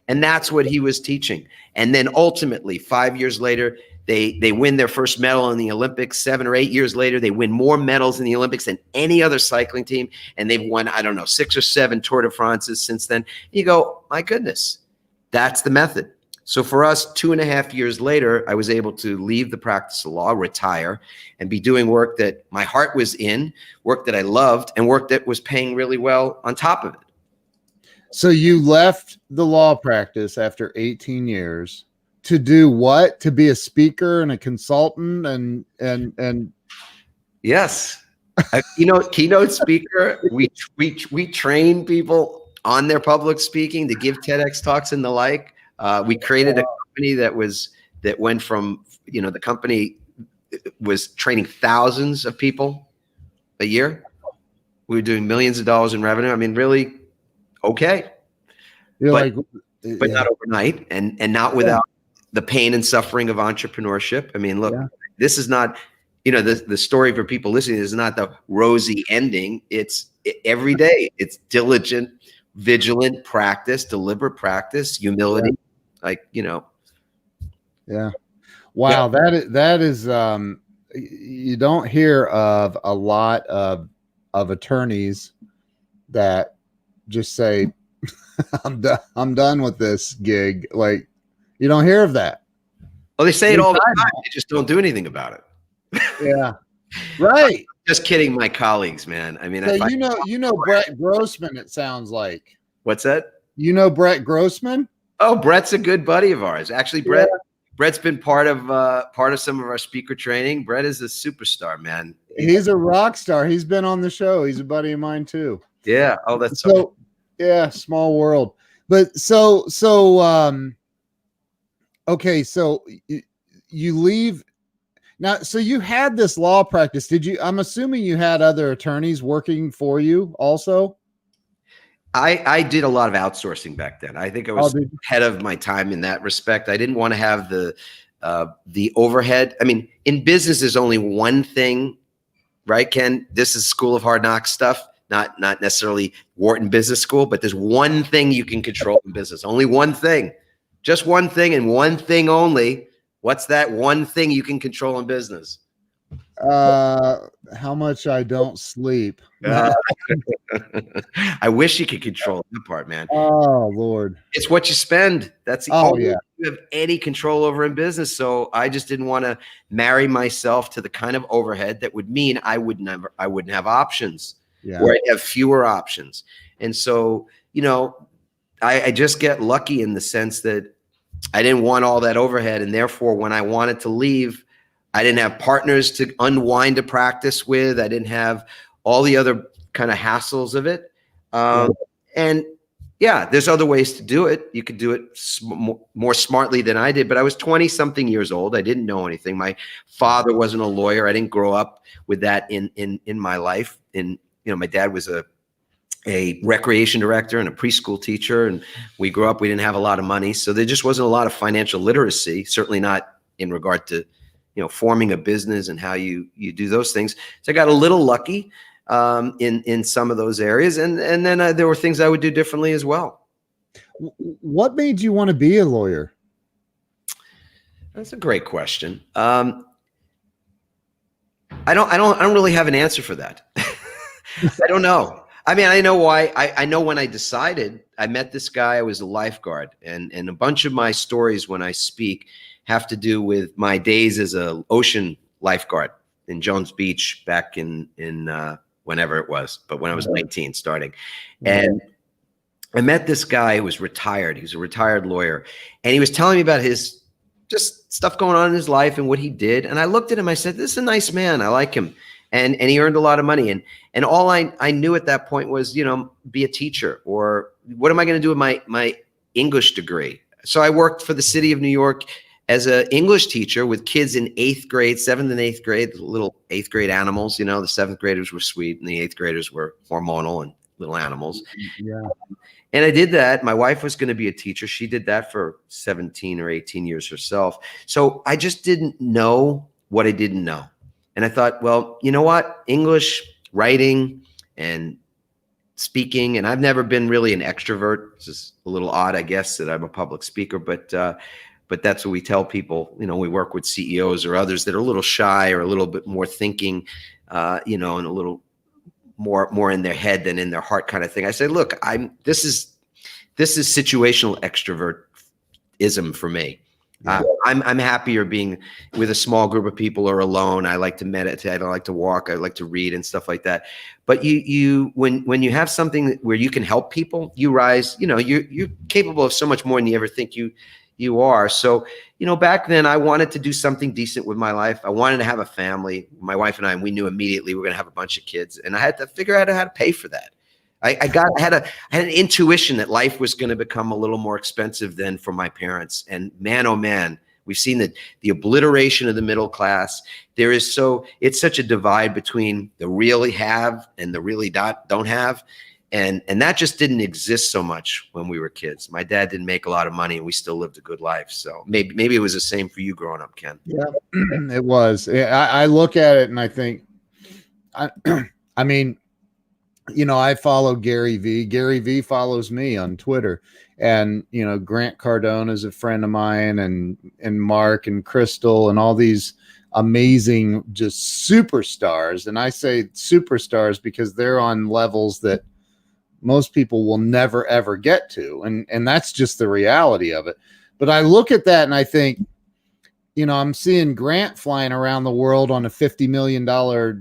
[SPEAKER 2] And that's what he was teaching. And then ultimately, 5 years later, they win their first medal in the Olympics. 7 or 8 years later, they win more medals in the Olympics than any other cycling team. And they've won, I don't know, 6 or 7 Tour de France's since then. You go, my goodness, that's the method. So for us, 2.5 years later, I was able to leave the practice of law, retire, and be doing work that my heart was in, work that I loved, and work that was paying really well on top of it.
[SPEAKER 1] So you left the law practice after 18 years to do what? To be a speaker and a consultant and
[SPEAKER 2] yes, keynote speaker. We train people on their public speaking to give TEDx talks and the like. We created a company that went from, the company was training thousands of people a year. We were doing millions of dollars in revenue. I mean, really, okay. But not overnight, and not without the pain and suffering of entrepreneurship. I mean, look, this is not, the story for people listening is not the rosy ending. It's every day. It's diligent, vigilant practice, deliberate practice, humility.
[SPEAKER 1] Yeah. Wow. That is, you don't hear of a lot of attorneys that just say, I'm done with this gig. Like, you don't hear of that.
[SPEAKER 2] Well, they say it all the time. They just don't do anything about it.
[SPEAKER 1] Yeah. Right.
[SPEAKER 2] Just kidding, my colleagues, man. I mean,
[SPEAKER 1] so you know Brett Grossman, it sounds like.
[SPEAKER 2] What's that?
[SPEAKER 1] You know Brett Grossman?
[SPEAKER 2] Oh, Brett's a good buddy of ours. Actually, Brett's been part of some of our speaker training. Brett is a superstar, man.
[SPEAKER 1] He's a rock star. He's been on the show. He's a buddy of mine too.
[SPEAKER 2] Yeah. Oh, that's
[SPEAKER 1] so yeah, small world. But okay, so you leave now. So you had this law practice. I'm assuming you had other attorneys working for you also?
[SPEAKER 2] I did a lot of outsourcing back then. I think I was ahead of my time in that respect. I didn't want to have the overhead. I mean, in business, there's only one thing, right, Ken? This is School of Hard Knocks stuff, not necessarily Wharton Business School, but there's one thing you can control in business. Only one thing, just one thing, and one thing only. What's that one thing you can control in business?
[SPEAKER 1] How much I don't sleep.
[SPEAKER 2] I wish you could control that part, man.
[SPEAKER 1] Oh Lord.
[SPEAKER 2] It's what you spend. That's the only thing you have any control over in business. So I just didn't want to marry myself to the kind of overhead that would mean I wouldn't have options. Where I'd have fewer options. And so, I just get lucky in the sense that I didn't want all that overhead. And therefore, when I wanted to leave, I didn't have partners to unwind a practice with. I didn't have all the other kind of hassles of it. And there's other ways to do it. You could do it more smartly than I did, but I was 20 something years old. I didn't know anything. My father wasn't a lawyer. I didn't grow up with that in my life. And, my dad was a recreation director and a preschool teacher. And we grew up, we didn't have a lot of money. So there just wasn't a lot of financial literacy, certainly not in regard to, forming a business and how you do those things. So I got a little lucky in some of those areas. And then there were things I would do differently as well.
[SPEAKER 1] What made you want to be a lawyer?
[SPEAKER 2] That's a great question. I don't really have an answer for that. I don't know. I mean, I know why. I know when I decided, I met this guy. I was a lifeguard, and a bunch of my stories when I speak have to do with my days as a ocean lifeguard in Jones Beach back in whenever it was, but when I was 19 starting. And I met this guy who was retired. He was a retired lawyer, and he was telling me about his just stuff going on in his life and what he did. And I looked at him, I said, this is a nice man. I like him. And he earned a lot of money. And all I knew at that point was, be a teacher, or what am I going to do with my English degree? So I worked for the city of New York as an English teacher with kids in 8th grade, 7th and 8th grade, little 8th grade animals. The 7th graders were sweet and the 8th graders were hormonal and little animals. Yeah. And I did that. My wife was going to be a teacher. She did that for 17 or 18 years herself. So I just didn't know what I didn't know. And I thought, well, you know what? English, writing, and speaking, and I've never been really an extrovert. It's just a little odd, I guess, that I'm a public speaker, but that's what we tell people. You know, we work with CEOs or others that are a little shy or a little bit more thinking, you know, and a little more in their head than in their heart kind of thing. I say, look, this is situational extrovertism for me. Yeah. I'm happier being with a small group of people or alone. I like to meditate. I like to walk. I like to read and stuff like that. But when you have something where you can help people, you rise. You know, you're capable of so much more than you ever think you are. So, you know, back then I wanted to do something decent with my life. I wanted to have a family. My wife and we knew immediately we were going to have a bunch of kids, and I had to figure out how to pay for that. I had an intuition that life was going to become a little more expensive than for my parents. And man, oh man, we've seen the obliteration of the middle class. It's such a divide between the really have and the really don't have. And that just didn't exist so much when we were kids. My dad didn't make a lot of money and we still lived a good life. So maybe it was the same for you growing up, Ken.
[SPEAKER 1] Yeah, it was. I look at it and I think, I mean, you know, I follow Gary V. Gary V follows me on Twitter, and, you know, Grant Cardone is a friend of mine, and Mark and Crystal and all these amazing, just superstars. And I say superstars because they're on levels that most people will never, ever get to. And that's just the reality of it. But I look at that and I think, you know, I'm seeing Grant flying around the world on a $50 million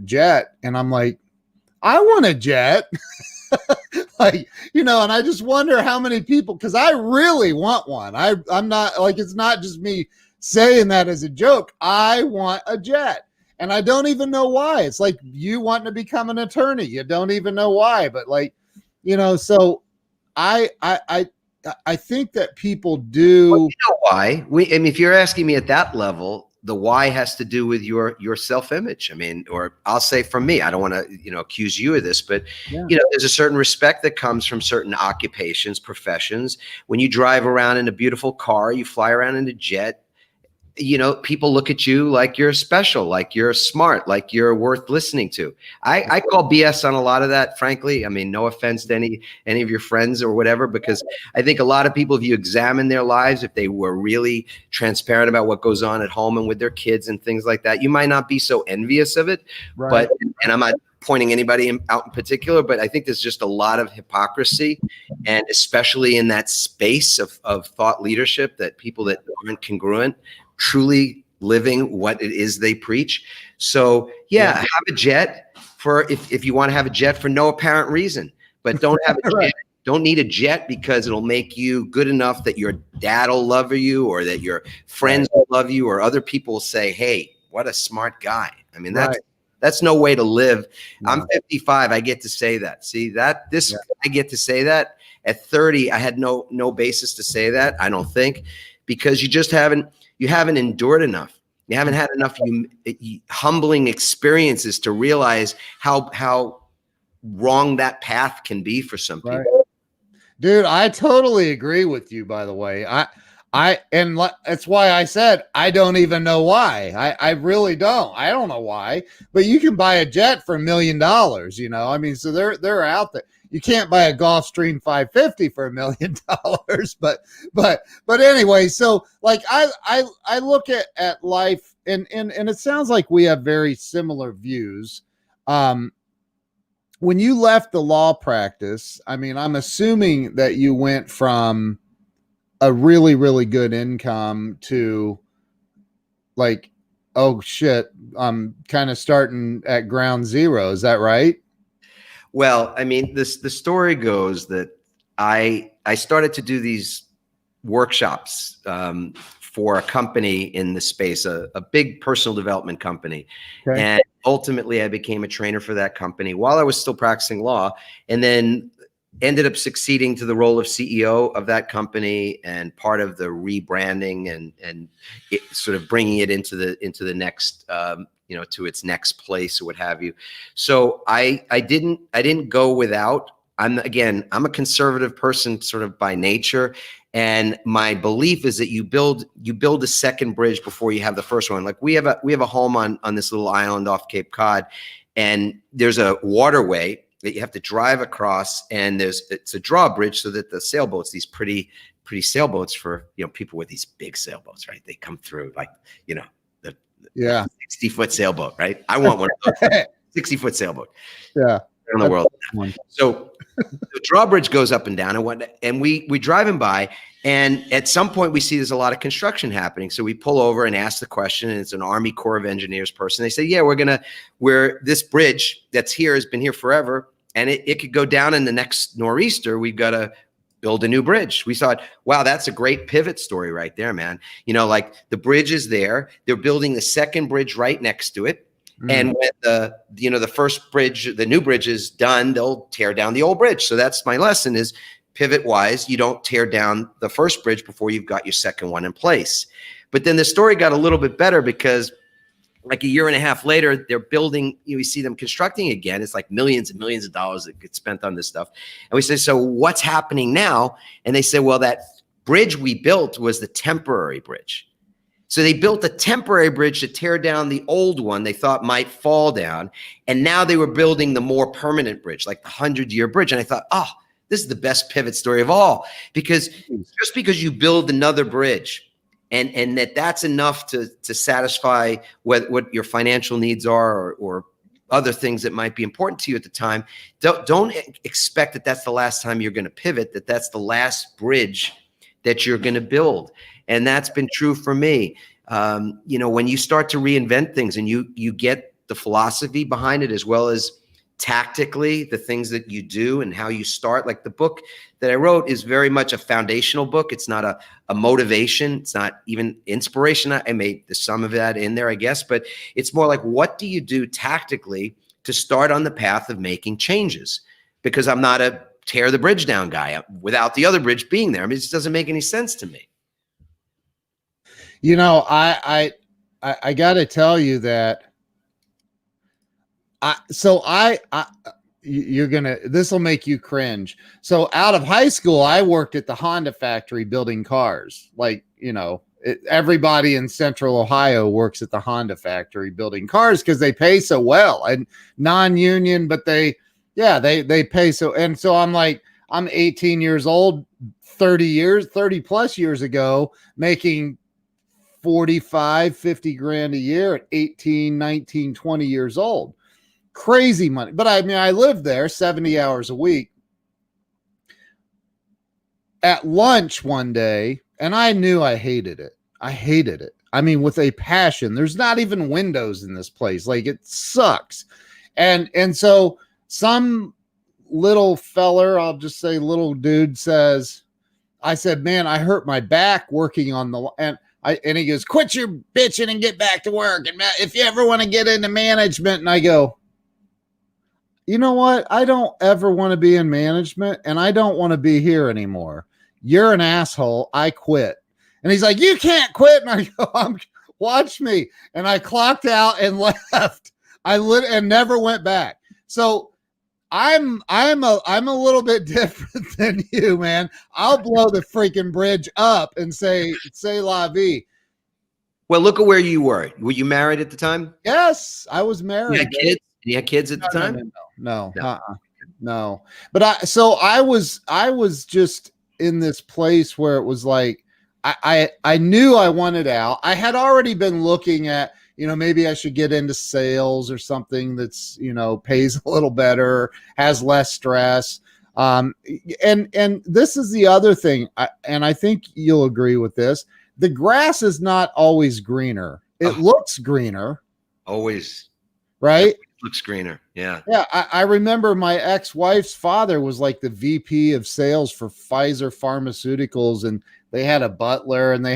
[SPEAKER 1] jet. And I'm like, I want a jet. Like, you know, and I just wonder how many people, because I really want one. I'm not like, it's not just me saying that as a joke. I want a jet. And I don't even know why. It's like you wanting to become an attorney. You don't even know why. But like, you know, so I think that people do.
[SPEAKER 2] Well, you know why? I mean, if you're asking me at that level, the why has to do with your self-image. I mean, or I'll say from me, I don't want to, you know, accuse you of this, but yeah, you know, there's a certain respect that comes from certain occupations, professions. When you drive around in a beautiful car, you fly around in a jet, you know, people look at you like you're special, like you're smart, like you're worth listening to. I call BS on a lot of that, frankly. I mean, no offense to any of your friends or whatever, because I think a lot of people, if you examine their lives, if they were really transparent about what goes on at home and with their kids and things like that, you might not be so envious of it. Right. But, and I'm not pointing anybody out in particular, but I think there's just a lot of hypocrisy, and especially in that space of thought leadership, that people that aren't congruent truly living what it is they preach. So yeah, have a jet for if you want to have a jet for no apparent reason, but don't have a jet. Don't need a jet because it'll make you good enough that your dad will love you, or that your friends will love you, or other people will say, hey, what a smart guy. I mean, that's no way to live. No. I'm 55. I get to say that. See I get to say that. At 30, I had no basis to say that, I don't think, because you haven't endured enough. You haven't had enough humbling experiences to realize how wrong that path can be for some people. Right.
[SPEAKER 1] Dude, I totally agree with you, by the way. And that's why I said, I don't even know why. I really don't. I don't know why, but you can buy a jet for $1 million, you know? I mean, so they're out there. You can't buy a Gulfstream 550 for $1 million, but anyway, so like I look at life and it sounds like we have very similar views. When you left the law practice, I mean, I'm assuming that you went from a really, really good income to like, oh shit, I'm kind of starting at ground zero. Is that right?
[SPEAKER 2] Well, I mean, the story goes that I started to do these workshops for a company in the space, a big personal development company. Okay. And ultimately I became a trainer for that company while I was still practicing law, and then ended up succeeding to the role of CEO of that company and part of the rebranding and it, sort of bringing it into the next, to its next place or what have you. So I didn't go without I'm a conservative person sort of by nature. And my belief is that you build a second bridge before you have the first one. Like we have a home on this little island off Cape Cod, and there's a waterway that you have to drive across, and it's a drawbridge so that the sailboats, these pretty sailboats for, people with these big sailboats, right? They come through like, the 60-foot sailboat, right? I want one of those 60-foot sailboat.
[SPEAKER 1] Yeah.
[SPEAKER 2] In the world. So the drawbridge goes up and down, and we driving by, and at some point we see there's a lot of construction happening. So we pull over and ask the question, and it's an Army Corps of Engineers person. They say, yeah, this bridge that's here has been here forever, and it could go down in the next nor'easter. We've got to build a new bridge. We thought, wow, that's a great pivot story right there, man. Like the bridge is there. They're building the second bridge right next to it. And when the first bridge, the new bridge is done, they'll tear down the old bridge. So that's my lesson is pivot wise. You don't tear down the first bridge before you've got your second one in place. But then the story got a little bit better because like a year and a half later, they're building, we see them constructing again. It's like millions and millions of dollars that get spent on this stuff. And we say, so what's happening now? And they say, well, that bridge we built was the temporary bridge. So they built a temporary bridge to tear down the old one they thought might fall down. And now they were building the more permanent bridge, like the 100-year bridge. And I thought, oh, this is the best pivot story of all, because just because you build another bridge and that's enough to satisfy what your financial needs are or other things that might be important to you at the time, don't expect that that's the last time you're going to pivot, that's the last bridge that you're going to build. And that's been true for me. When you start to reinvent things and you get the philosophy behind it, as well as tactically the things that you do and how you start, like the book that I wrote is very much a foundational book. It's not a motivation. It's not even inspiration. I made some of that in there, I guess, but it's more like, what do you do tactically to start on the path of making changes? Because I'm not a tear the bridge down guy without the other bridge being there. I mean, it just doesn't make any sense to me.
[SPEAKER 1] I got to tell you that this will make you cringe. So out of high school, I worked at the Honda factory building cars. Like, everybody in Central Ohio works at the Honda factory building cars because they pay so well, and non-union, but they pay so. And so I'm like, I'm 18 years old, 30 plus years ago, making 45, 50 grand a year at 18, 19, 20 years old. Crazy money. But I mean, I lived there 70 hours a week. At lunch one day, and I knew I hated it. I hated it. I mean, with a passion. There's not even windows in this place. Like, it sucks. And so some little feller, I'll just say little dude, I said, man, I hurt my back working on and he goes, quit your bitching and get back to work. And if you ever want to get into management, and I go, you know what? I don't ever want to be in management, and I don't want to be here anymore. You're an asshole. I quit. And he's like, you can't quit. And I go, watch me. And I clocked out and left. And never went back. So I'm a little bit different than you, man. I'll blow the freaking bridge up and say la vie.
[SPEAKER 2] Well, look at where you were. Were you married at the time?
[SPEAKER 1] Yes, I was married.
[SPEAKER 2] You had kids? You had kids at the time?
[SPEAKER 1] No. But I was just in this place where it was like, I knew I wanted out. I had already been looking at, maybe I should get into sales or something that's, pays a little better, has less stress. And this is the other thing. And I think you'll agree with this. The grass is not always greener. It looks greener.
[SPEAKER 2] Always.
[SPEAKER 1] Right?
[SPEAKER 2] It looks greener. Yeah.
[SPEAKER 1] Yeah. I remember my ex-wife's father was like the VP of sales for Pfizer Pharmaceuticals, and they had a butler, and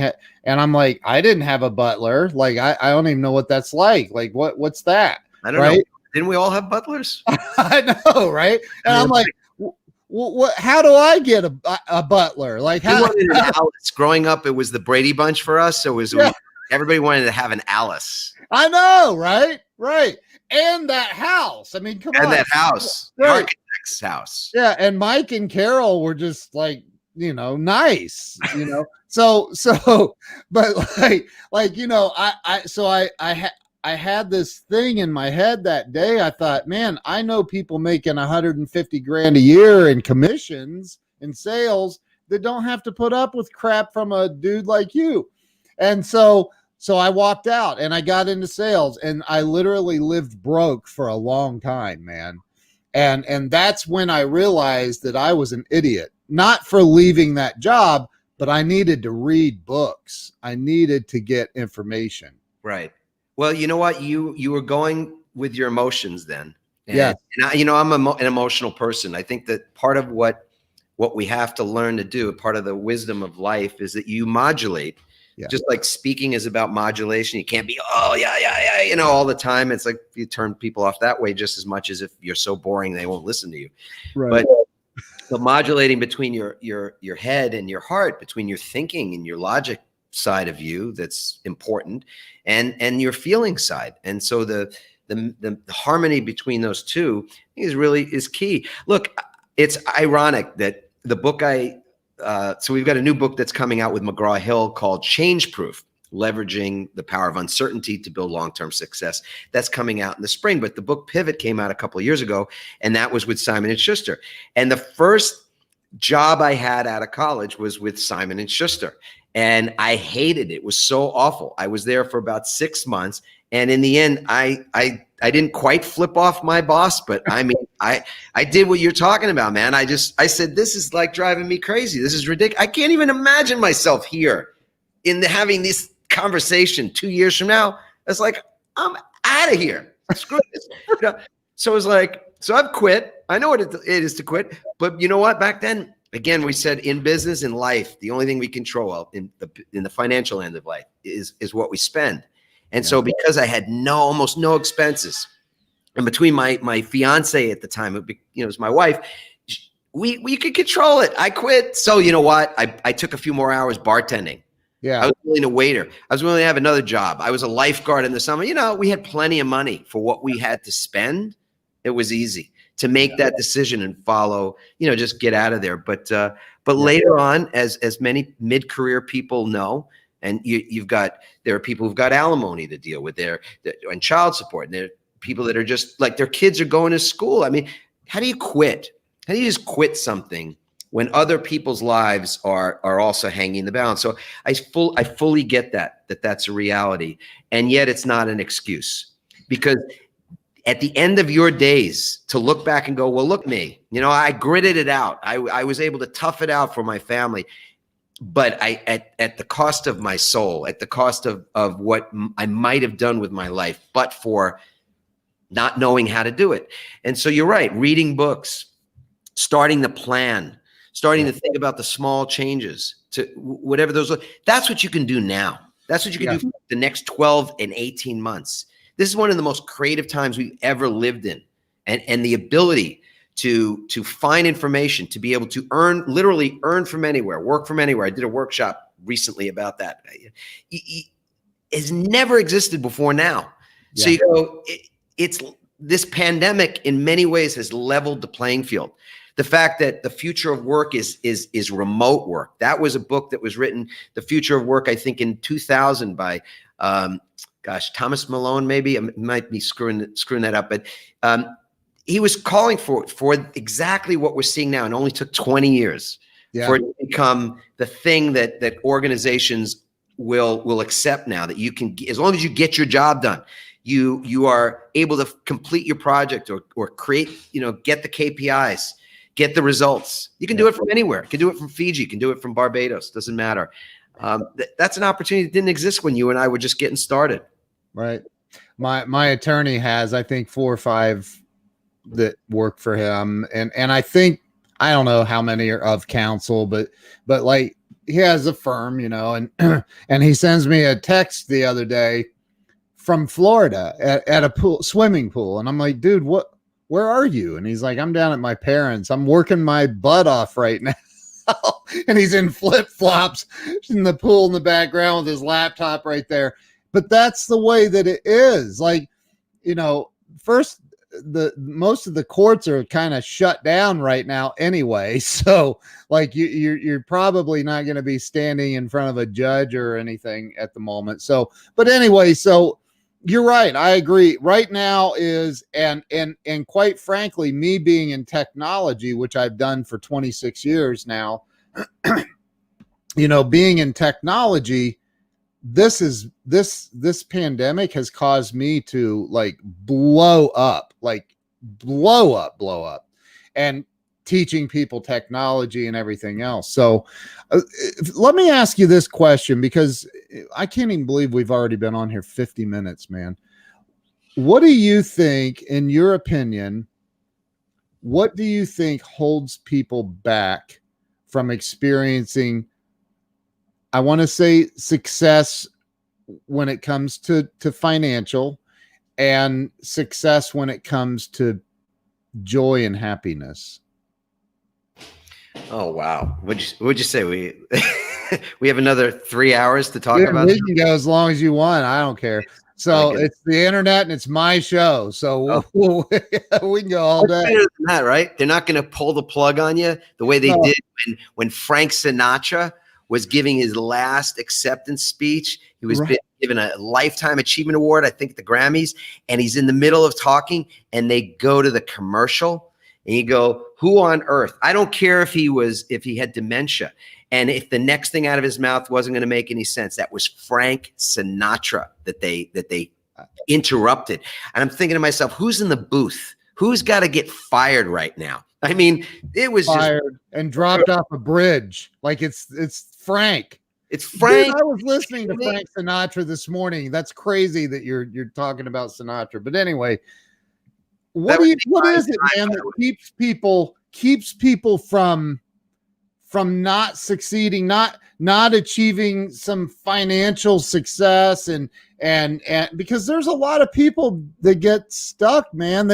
[SPEAKER 1] I'm like, I didn't have a butler. Like, I don't even know what that's like. Like, what's that?
[SPEAKER 2] I don't know. Didn't we all have butlers?
[SPEAKER 1] I know. Right. And I'm like, how do I get a butler? Like, how?
[SPEAKER 2] Alice. Growing up, it was the Brady Bunch for us. So everybody wanted to have an Alice.
[SPEAKER 1] I know. Right. And that house. I mean, come on.
[SPEAKER 2] And that house.
[SPEAKER 1] Right.
[SPEAKER 2] Nick's house.
[SPEAKER 1] Yeah, and Mike and Carol were just like, nice, So, but I had this thing in my head that day. I thought, man, I know people making 150 grand a year in commissions and sales that don't have to put up with crap from a dude like you. And so I walked out and I got into sales, and I literally lived broke for a long time, man. And that's when I realized that I was an idiot, not for leaving that job, but I needed to read books. I needed to get information.
[SPEAKER 2] Right. Well, you know what? You were going with your emotions then.
[SPEAKER 1] Yeah.
[SPEAKER 2] And I'm an emotional person. I think that part of what we have to learn to do, part of the wisdom of life, is that you modulate. Yeah. Just like speaking is about modulation. You can't be, oh, yeah, all the time. It's like you turn people off that way just as much as if you're so boring they won't listen to you. Right. But modulating between your head and your heart, between your thinking and your logic side of you, that's important, and your feeling side. And so the harmony between those two is key. Look, it's ironic that the book so we've got a new book that's coming out with McGraw-Hill called Change Proof, Leveraging the Power of Uncertainty to Build Long-Term Success. That's coming out in the spring. But the book Pivot came out a couple of years ago, and that was with Simon & Schuster. And the first job I had out of college was with Simon & Schuster. And I hated it. It was so awful. I was there for about 6 months. And in the end, I didn't quite flip off my boss, but I mean, I did what you're talking about, man. I said, this is like driving me crazy. This is ridiculous. I can't even imagine myself here having this conversation 2 years from now. It's like, I'm out of here. Screw this. So it's like, so I've quit. I know what it is to quit, but you know what? Back then, again, we said in business and life, the only thing we control in the financial end of life is what we spend. And so because I had almost no expenses, and between my fiance at the time, it was my wife, we could control it. I quit. So you know what? I took a few more hours bartending. Yeah. I was willing to waiter. I was willing to have another job. I was a lifeguard in the summer. We had plenty of money for what we had to spend. It was easy to make that decision and follow, just get out of there. But later on, as many mid-career people know, and there are people who've got alimony to deal with and child support, and there are people that are just like their kids are going to school. I mean, how do you quit? How do you just quit something when other people's lives are also hanging the balance? So I fully get that's a reality, and yet it's not an excuse, because at the end of your days, to look back and go, well, look me, I gritted it out. I was able to tough it out for my family. But at the cost of my soul, at the cost of what I might have done with my life, but for not knowing how to do it. And so you're right, reading books, starting to plan, starting to think about the small changes to whatever those are. That's what you can do now. That's what you can do for the next 12 and 18 months. This is one of the most creative times we've ever lived in. And the ability to find information, to be able to literally earn from anywhere, work from anywhere. I did a workshop recently about that. It has never existed before now. Yeah. So you go, it's this pandemic in many ways has leveled the playing field. The fact that the future of work is remote work. That was a book that was written, The Future of Work, I think in 2000 by, Thomas Malone, maybe. I might be screwing that up, but he was calling for exactly what we're seeing now, and only took 20 years for it to become the thing that organizations will accept now, that you can, as long as you get your job done, you are able to complete your project or create, get the KPIs, get the results. You can do it from anywhere. You can do it from Fiji. You can do it from Barbados. Doesn't matter. That's an opportunity that didn't exist when you and I were just getting started.
[SPEAKER 1] Right. My attorney has, I think, 4 or 5 that work for him. And I think, I don't know how many are of counsel, but like he has a firm, and, and he sends me a text the other day from Florida at a swimming pool. And I'm like, dude, where are you? And he's like, I'm down at my parents'. I'm working my butt off right now. And he's in flip-flops in the pool in the background with his laptop right there. But that's the way that it is. Like, first, the most of the courts are kind of shut down right now anyway. So like you're probably not going to be standing in front of a judge or anything at the moment. So, but anyway, so you're right. I agree. Right now is, and quite frankly, me being in technology, which I've done for 26 years now, being in technology, this pandemic has caused me to like blow up, and teaching people technology and everything else. So let me ask you this question, because I can't even believe we've already been on here 50 minutes, man. What do you think, in your opinion, what do you think holds people back from experiencing, I want to say, success when it comes to financial, and success when it comes to joy and happiness?
[SPEAKER 2] Oh, wow. What'd you say? We have another 3 hours to talk about?
[SPEAKER 1] We can go as long as you want. I don't care. So it's the internet and it's my show. So we can go all day.
[SPEAKER 2] Better than that, right? They're not going to pull the plug on you the way they did when Frank Sinatra was giving his last acceptance speech. He was given a Lifetime Achievement Award, I think, at the Grammys, and he's in the middle of talking, and they go to the commercial, and you go, who on earth? I don't care if he had dementia, and if the next thing out of his mouth wasn't going to make any sense. That was Frank Sinatra that they interrupted. And I'm thinking to myself, who's in the booth? Who's got to get fired right now? I mean, it was
[SPEAKER 1] fired just and dropped off a bridge. Like it's Frank.
[SPEAKER 2] It's Frank.
[SPEAKER 1] Dude, I was listening to Frank Sinatra this morning. That's crazy that you're talking about Sinatra. But anyway, what is it, man, that keeps people from not succeeding, not achieving some financial success, and because there's a lot of people that get stuck, man.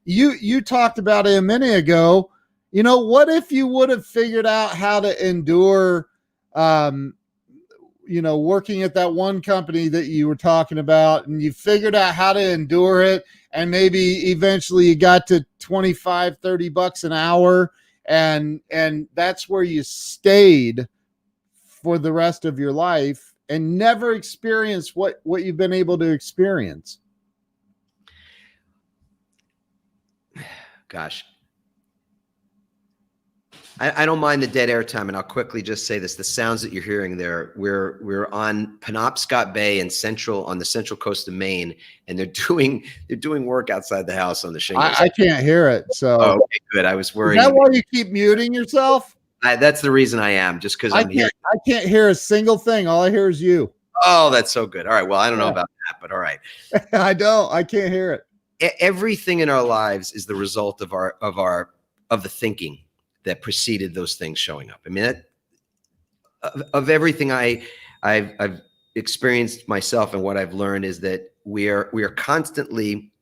[SPEAKER 1] You talked about it a minute ago. What if you would have figured out how to endure, working at that one company that you were talking about, and you figured out how to endure it, and maybe eventually you got to $25-30 an hour, and that's where you stayed for the rest of your life and never experienced what you've been able to experience?
[SPEAKER 2] Gosh, I don't mind the dead air time, and I'll quickly just say this: the sounds that you're hearing there, we're on Penobscot Bay and on the central coast of Maine, and they're doing work outside the house on the shingles.
[SPEAKER 1] I can't hear it. So
[SPEAKER 2] okay, good. I was worried.
[SPEAKER 1] Is that why you keep muting yourself?
[SPEAKER 2] That's the reason I am, just because I'm here.
[SPEAKER 1] I can't hear a single thing. All I hear is you.
[SPEAKER 2] Oh, that's so good. All right. Well, I don't know about that, but all right.
[SPEAKER 1] I can't hear it.
[SPEAKER 2] Everything in our lives is the result of the thinking that preceded those things showing up. I mean, of everything I've experienced myself, and what I've learned is that we are constantly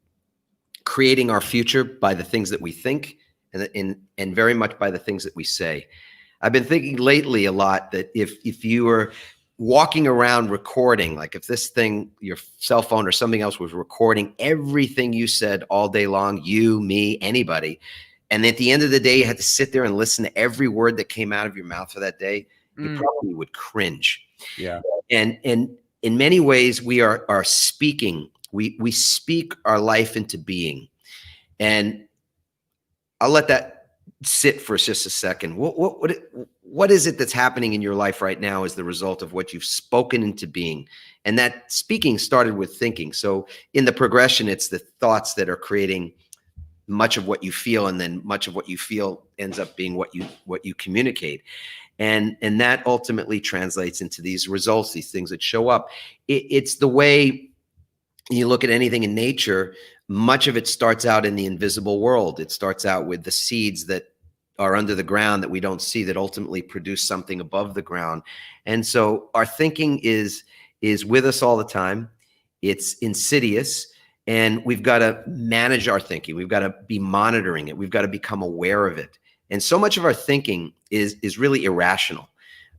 [SPEAKER 2] creating our future by the things that we think, and very much by the things that we say. I've been thinking lately a lot that if you were walking around recording, like if this thing, your cell phone or something else, was recording everything you said all day long, you, me, anybody, and at the end of the day, you had to sit there and listen to every word that came out of your mouth for that day, you probably would cringe.
[SPEAKER 1] Yeah.
[SPEAKER 2] And in many ways, we are speaking. We speak our life into being. And I'll let that sit for just a second. What is it that's happening in your life right now as the result of what you've spoken into being? And that speaking started with thinking. So in the progression, it's the thoughts that are creating much of what you feel, and then much of what you feel ends up being what you communicate. And that ultimately translates into these results, these things that show up. It's the way you look at anything in nature. Much of it starts out in the invisible world. It starts out with the seeds that are under the ground that we don't see, that ultimately produce something above the ground. And so our thinking is with us all the time. It's insidious, and we've got to manage our thinking. We've got to be monitoring it. We've got to become aware of it. And so much of our thinking is really irrational.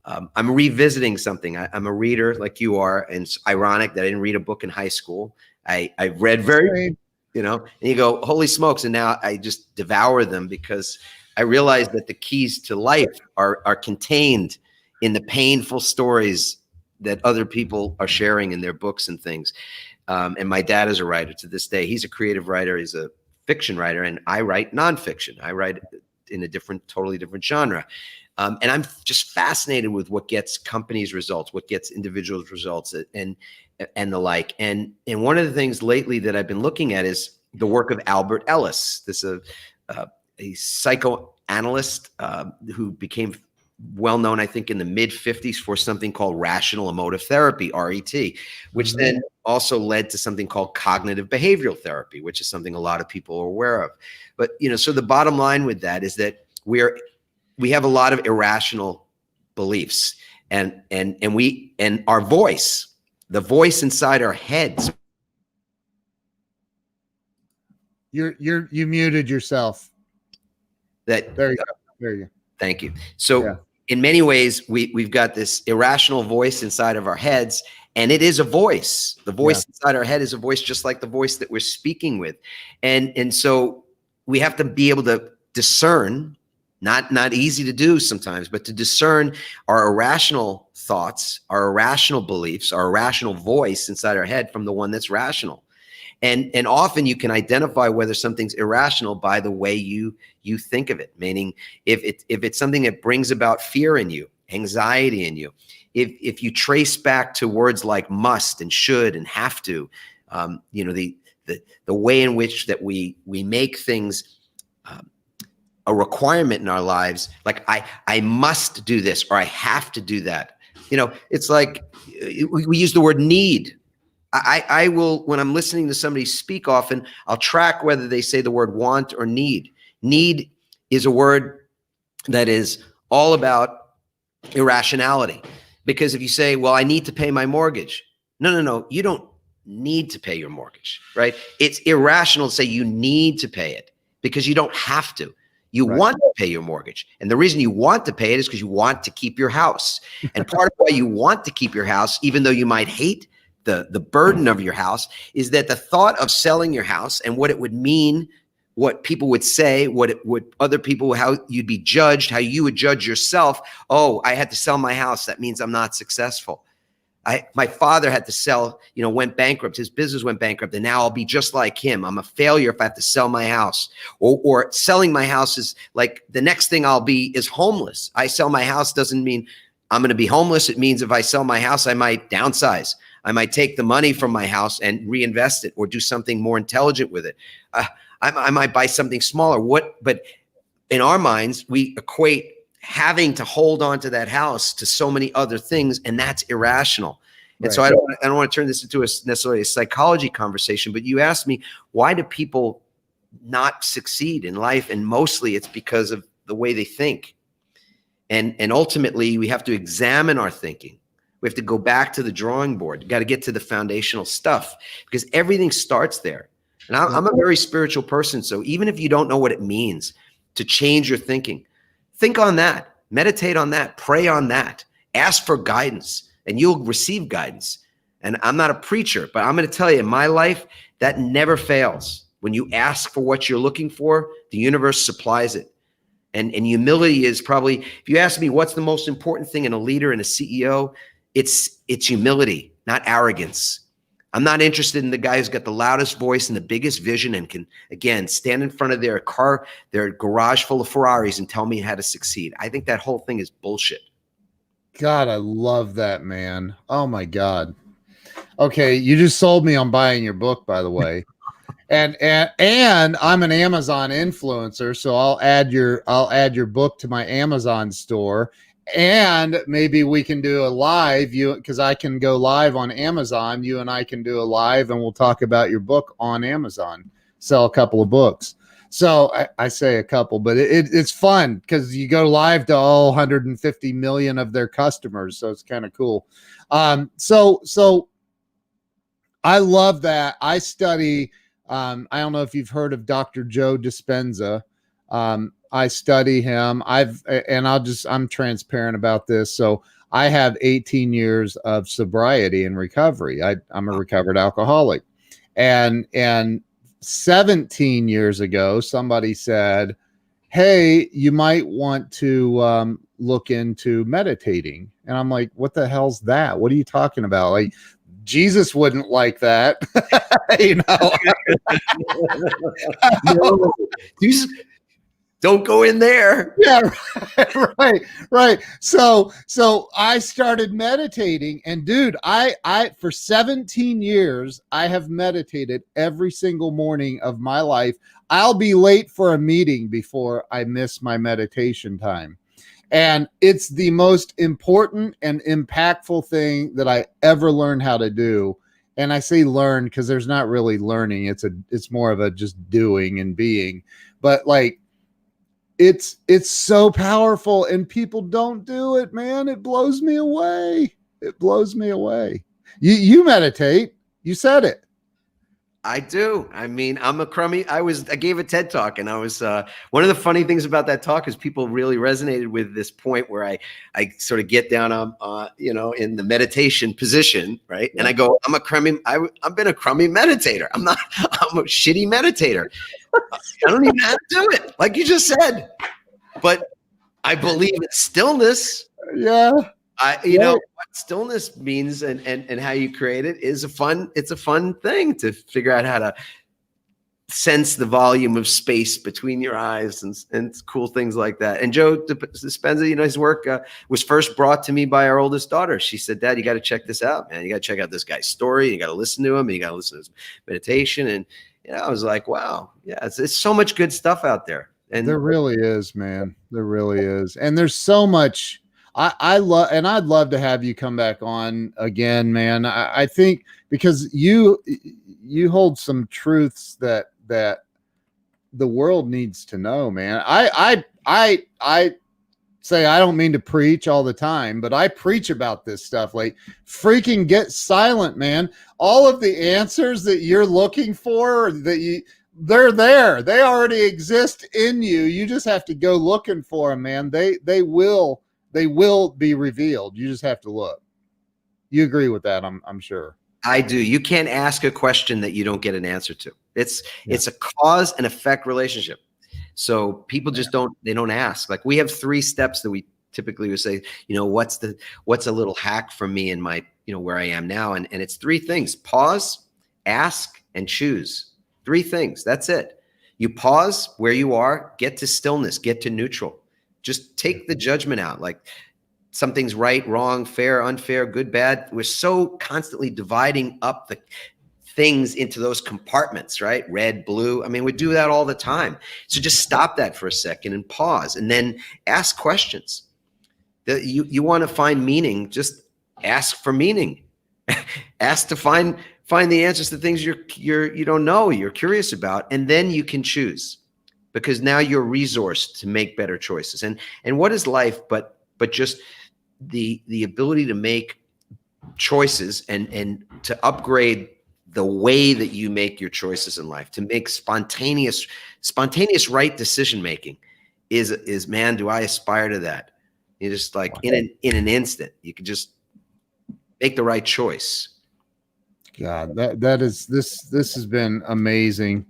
[SPEAKER 2] I'm revisiting something. I'm a reader like you are, and it's ironic that I didn't read a book in high school. I read very and you go, holy smokes. And now I just devour them because I realize that the keys to life are contained in the painful stories that other people are sharing in their books and things. And my dad is a writer to this day. He's a creative writer. He's a fiction writer, and I write nonfiction. I write in a totally different genre. And I'm just fascinated with what gets companies results, what gets individuals results, and the like. And one of the things lately that I've been looking at is the work of Albert Ellis. This is a psychoanalyst who became well known, I think, in the mid 50s for something called rational emotive therapy, RET, which then also led to something called cognitive behavioral therapy, which is something a lot of people are aware of. But, so the bottom line with that is that we have a lot of irrational beliefs, and our voice, the voice inside our heads.
[SPEAKER 1] You muted yourself. There you go. There you go.
[SPEAKER 2] Thank you. So in many ways, we've got this irrational voice inside of our heads, and it is a voice. The voice inside our head is a voice, just like the voice that we're speaking with. And so we have to be able to discern, not easy to do sometimes, but to discern our irrational thoughts, our irrational beliefs, our irrational voice inside our head from the one that's rational. And often you can identify whether something's irrational by the way you think of it. Meaning, if it's something that brings about fear in you, anxiety in you, if you trace back to words like must and should and have to, the way in which that we make things a requirement in our lives, like I must do this or I have to do that. It's like we use the word need. I will, when I'm listening to somebody speak often, I'll track whether they say the word want or need. Need is a word that is all about irrationality. Because if you say, well, I need to pay my mortgage. No, you don't need to pay your mortgage, right? It's irrational to say you need to pay it because you don't have to. You want to pay your mortgage. And the reason you want to pay it is because you want to keep your house. And part of why you want to keep your house, even though you might hate the burden of your house, is that the thought of selling your house and what it would mean, what people would say, what it would other people, how you'd be judged, how you would judge yourself. Oh, I had to sell my house. That means I'm not successful. My father had to sell, went bankrupt. His business went bankrupt, and now I'll be just like him. I'm a failure if I have to sell my house. Or selling my house is like the next thing I'll be is homeless. I sell my house doesn't mean I'm going to be homeless. It means if I sell my house, I might downsize. I might take the money from my house and reinvest it or do something more intelligent with it. I might buy something smaller. But in our minds, we equate having to hold on to that house to so many other things, and that's irrational. And so I don't want to turn this into necessarily a psychology conversation, but you asked me, why do people not succeed in life? And mostly it's because of the way they think. And ultimately, we have to examine our thinking. We have to go back to the drawing board. You got to get to the foundational stuff because everything starts there. And I'm a very spiritual person. So even if you don't know what it means to change your thinking, think on that, meditate on that, pray on that, ask for guidance, and you'll receive guidance. And I'm not a preacher, but I'm going to tell you, in my life, that never fails. When you ask for what you're looking for, the universe supplies it. And humility is probably, if you ask me what's the most important thing in a leader and a CEO, it's humility, not arrogance. I'm not interested in the guy who's got the loudest voice and the biggest vision and can, again, stand in front of their garage full of Ferraris and tell me how to succeed. I think that whole thing is bullshit.
[SPEAKER 1] God, I love that, man. Oh my God. Okay, you just sold me on buying your book, by the way. and I'm an Amazon influencer, so I'll add your book to my Amazon store. And maybe we can do a live, because I can go live on Amazon. You and I can do a live, and we'll talk about your book on Amazon. Sell a couple of books. So I say a couple, but it's fun because you go live to all 150 million of their customers. So it's kind of cool. So I love that. I study. I don't know if you've heard of Dr. Joe Dispenza. I study him. I'm transparent about this. So I have 18 years of sobriety and recovery. I'm a recovered alcoholic, and 17 years ago, somebody said, hey, you might want to look into meditating. And I'm like, what the hell's that? What are you talking about? Like, Jesus wouldn't like that. You know?
[SPEAKER 2] No, Jesus, don't go in there.
[SPEAKER 1] Yeah, right. So I started meditating, and dude, I for 17 years I have meditated every single morning of my life. I'll be late for a meeting before I miss my meditation time. And it's the most important and impactful thing that I ever learned how to do. And I say learn because there's not really learning. It's more of a just doing and being. But like, it's so powerful, and people don't do it, man. It blows me away. It blows me away. You meditate. You said it.
[SPEAKER 2] I do. I mean, I gave a TED talk, and I was, one of the funny things about that talk is people really resonated with this point where I sort of get down on, in the meditation position, right? Yeah. And I go, I've been a crummy meditator. I'm a shitty meditator. I don't even know how to do it, like you just said. But I believe in stillness.
[SPEAKER 1] Yeah.
[SPEAKER 2] You know what stillness means and how you create it is it's a fun thing to figure out how to sense the volume of space between your eyes and cool things like that. And Joe Dispenza, his work was first brought to me by our oldest daughter. She said, Dad, you got to check this out, man. You got to check out this guy's story. You got to listen to him, and you got to listen to his meditation. And I was like, wow, yeah, it's so much good stuff out there. And
[SPEAKER 1] there really is, man. There really is. And there's so much. I love, and I'd love to have you come back on again, man. I think because you hold some truths that the world needs to know, man. I say, I don't mean to preach all the time, but I preach about this stuff. Like, freaking get silent, man. All of the answers that you're looking for, they're there. They already exist in you. You just have to go looking for them, man. They will be revealed. You just have to look. You agree with that, I'm sure.
[SPEAKER 2] I do. You can't ask a question that you don't get an answer to. It's a cause and effect relationship. So people just don't ask. Like, we have 3 steps that we typically would say, what's a little hack for me in my, where I am now. And it's 3 things: pause, ask, and choose. 3 things. That's it. You pause where you are, get to stillness, get to neutral. Just take the judgment out. Like, something's right, wrong, fair, unfair, good, bad. We're so constantly dividing up the things into those compartments, right? Red, blue. I mean, we do that all the time. So just stop that for a second and pause, and then ask questions. You want to find meaning, just ask for meaning. Ask to find the answers to things you don't know, you're curious about, and then you can choose. Because now you're resourced to make better choices. And what is life but just the ability to make choices and to upgrade the way that you make your choices in life, to make spontaneous right decision making is man, do I aspire to that? You just like in an instant, you can just make the right choice.
[SPEAKER 1] God, this has been amazing.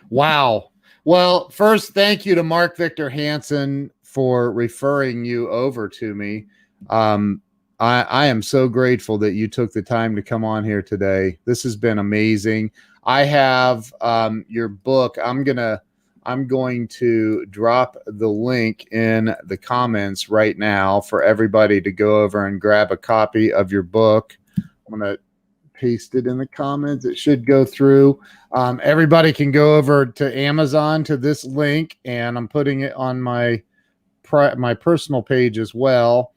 [SPEAKER 1] Wow. Well, first, thank you to Mark Victor Hansen for referring you over to me. I am so grateful that you took the time to come on here today. This has been amazing. I have your book. I'm going to drop the link in the comments right now for everybody to go over and grab a copy of your book. I'm going to paste it in the comments. It should go through. Everybody can go over to Amazon to this link, and I'm putting it on my personal page as well.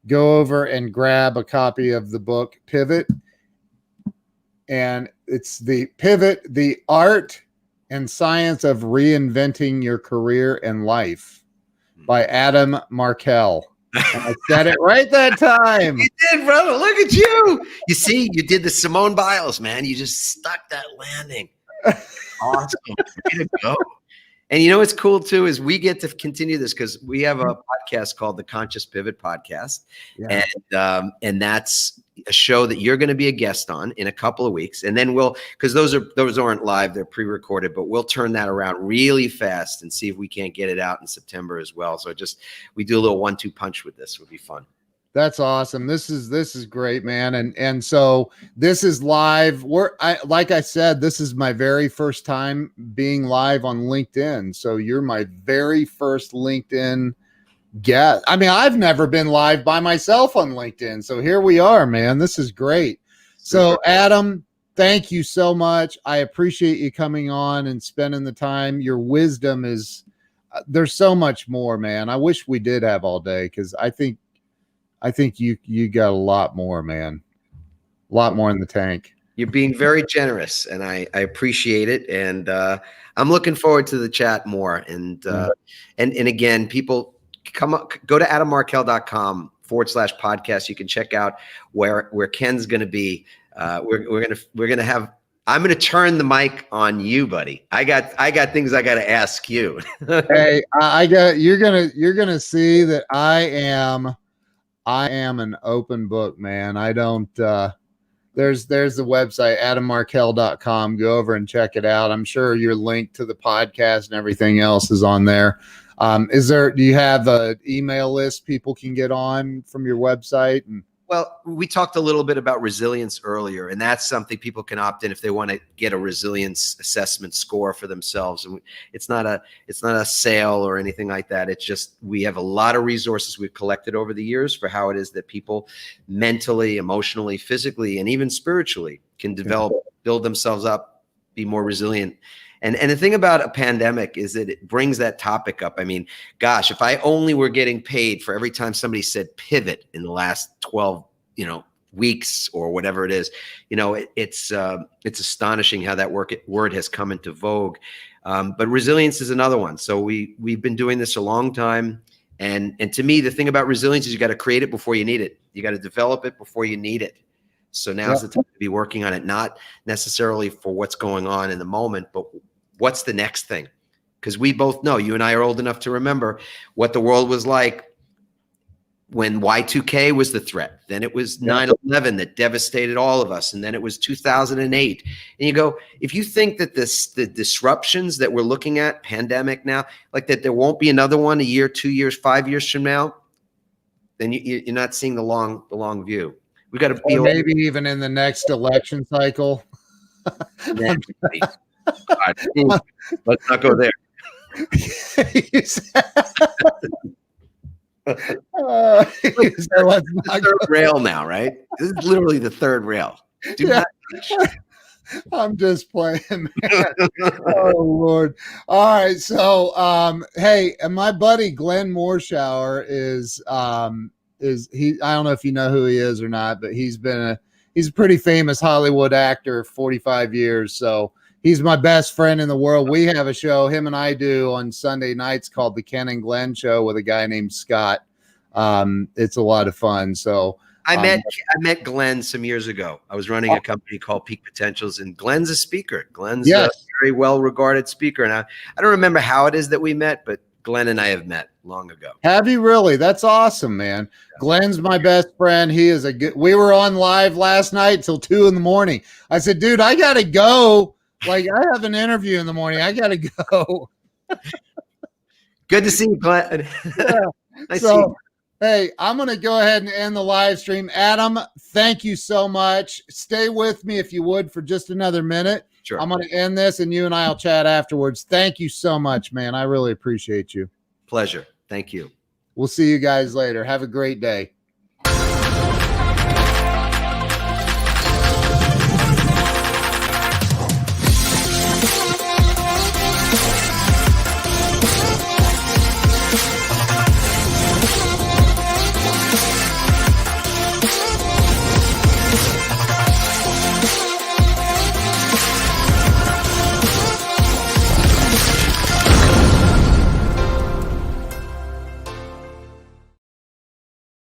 [SPEAKER 1] Go over and grab a copy of the book Pivot, and it's the Pivot, the Art and Science of Reinventing Your Career and Life by Adam Markel. And I said it right that time.
[SPEAKER 2] You did, brother. Look at you. You see, you did the Simone Biles, man. You just stuck that landing. Awesome. Way to go. And you know what's cool too is we get to continue this because we have a podcast called the Conscious Pivot Podcast, and that's a show that you're going to be a guest on in a couple of weeks, and then because those aren't live, they're pre-recorded, but we'll turn that around really fast and see if we can't get it out in September as well. So we do a little 1-2 punch with this. Would be fun.
[SPEAKER 1] That's awesome. This is great, man. And so this is live. Like I said, this is my very first time being live on LinkedIn. So you're my very first LinkedIn guest. I mean, I've never been live by myself on LinkedIn. So here we are, man. This is great. So Adam, thank you so much. I appreciate you coming on and spending the time. Your wisdom there's so much more, man. I wish we did have all day because I think you got a lot more, man. A lot more in the tank.
[SPEAKER 2] You're being very generous, and I appreciate it. And I'm looking forward to the chat more. And again, people go to adammarkel.com/podcast. You can check out where Ken's going to be. We're going to have. I'm going to turn the mic on you, buddy. I got things I got to ask you.
[SPEAKER 1] Hey, you're gonna see that I am an open book, man. I don't, there's the website, adammarkel.com. Go over and check it out. I'm sure your link to the podcast and everything else is on there. Do you have an email list people can get on from your website?
[SPEAKER 2] Well, we talked a little bit about resilience earlier, and that's something people can opt in if they want to get a resilience assessment score for themselves. And it's not a sale or anything like that. It's just we have a lot of resources we've collected over the years for how it is that people mentally, emotionally, physically, and even spiritually can build themselves up, be more resilient. And the thing about a pandemic is that it brings that topic up. I mean, gosh, if I only were getting paid for every time somebody said pivot in the last 12, weeks or whatever it is, it's astonishing how that word has come into vogue. But resilience is another one. So we've been doing this a long time. And to me, the thing about resilience is you got to create it before you need it. You got to develop it before you need it. So now's the time to be working on it, not necessarily for what's going on in the moment, but what's the next thing? Because we both know, you and I are old enough to remember what the world was like when Y2K was the threat. Then it was 9/11 that devastated all of us. And then it was 2008. And you go, if you think that the disruptions that we're looking at, pandemic now, like that there won't be another one a year, 2 years, 5 years from now, then you're not seeing the long view. We got to be
[SPEAKER 1] maybe even in the next election cycle.
[SPEAKER 2] Let's not go there. Third rail now, right? This is literally the third rail.
[SPEAKER 1] I'm just playing, man. Oh Lord! All right, so hey, and my buddy Glenn Morshower is he? I don't know if you know who he is or not, but he's a pretty famous Hollywood actor, 45 years. So he's my best friend in the world. We have a show, him and I do on Sunday nights called the Ken and Glenn Show with a guy named Scott. It's a lot of fun. So
[SPEAKER 2] I met Glenn some years ago. I was running a company called Peak Potentials, and Glenn's a speaker. Glenn's a very well-regarded speaker. And I don't remember how it is that we met, but Glenn and I have met long ago.
[SPEAKER 1] Have you really? That's awesome, man. Yeah. Glenn's my best friend. He is we were on live last night till 2 a.m. I said, dude, I got to go. Like, I have an interview in the morning. I got to go.
[SPEAKER 2] Good to see you, Glenn.
[SPEAKER 1] Nice to see you. Hey, I'm going to go ahead and end the live stream. Adam, thank you so much. Stay with me if you would for just another minute.
[SPEAKER 2] Sure.
[SPEAKER 1] I'm going to end this and you and I will chat afterwards. Thank you so much, man. I really appreciate you.
[SPEAKER 2] Pleasure. Thank you.
[SPEAKER 1] We'll see you guys later. Have a great day.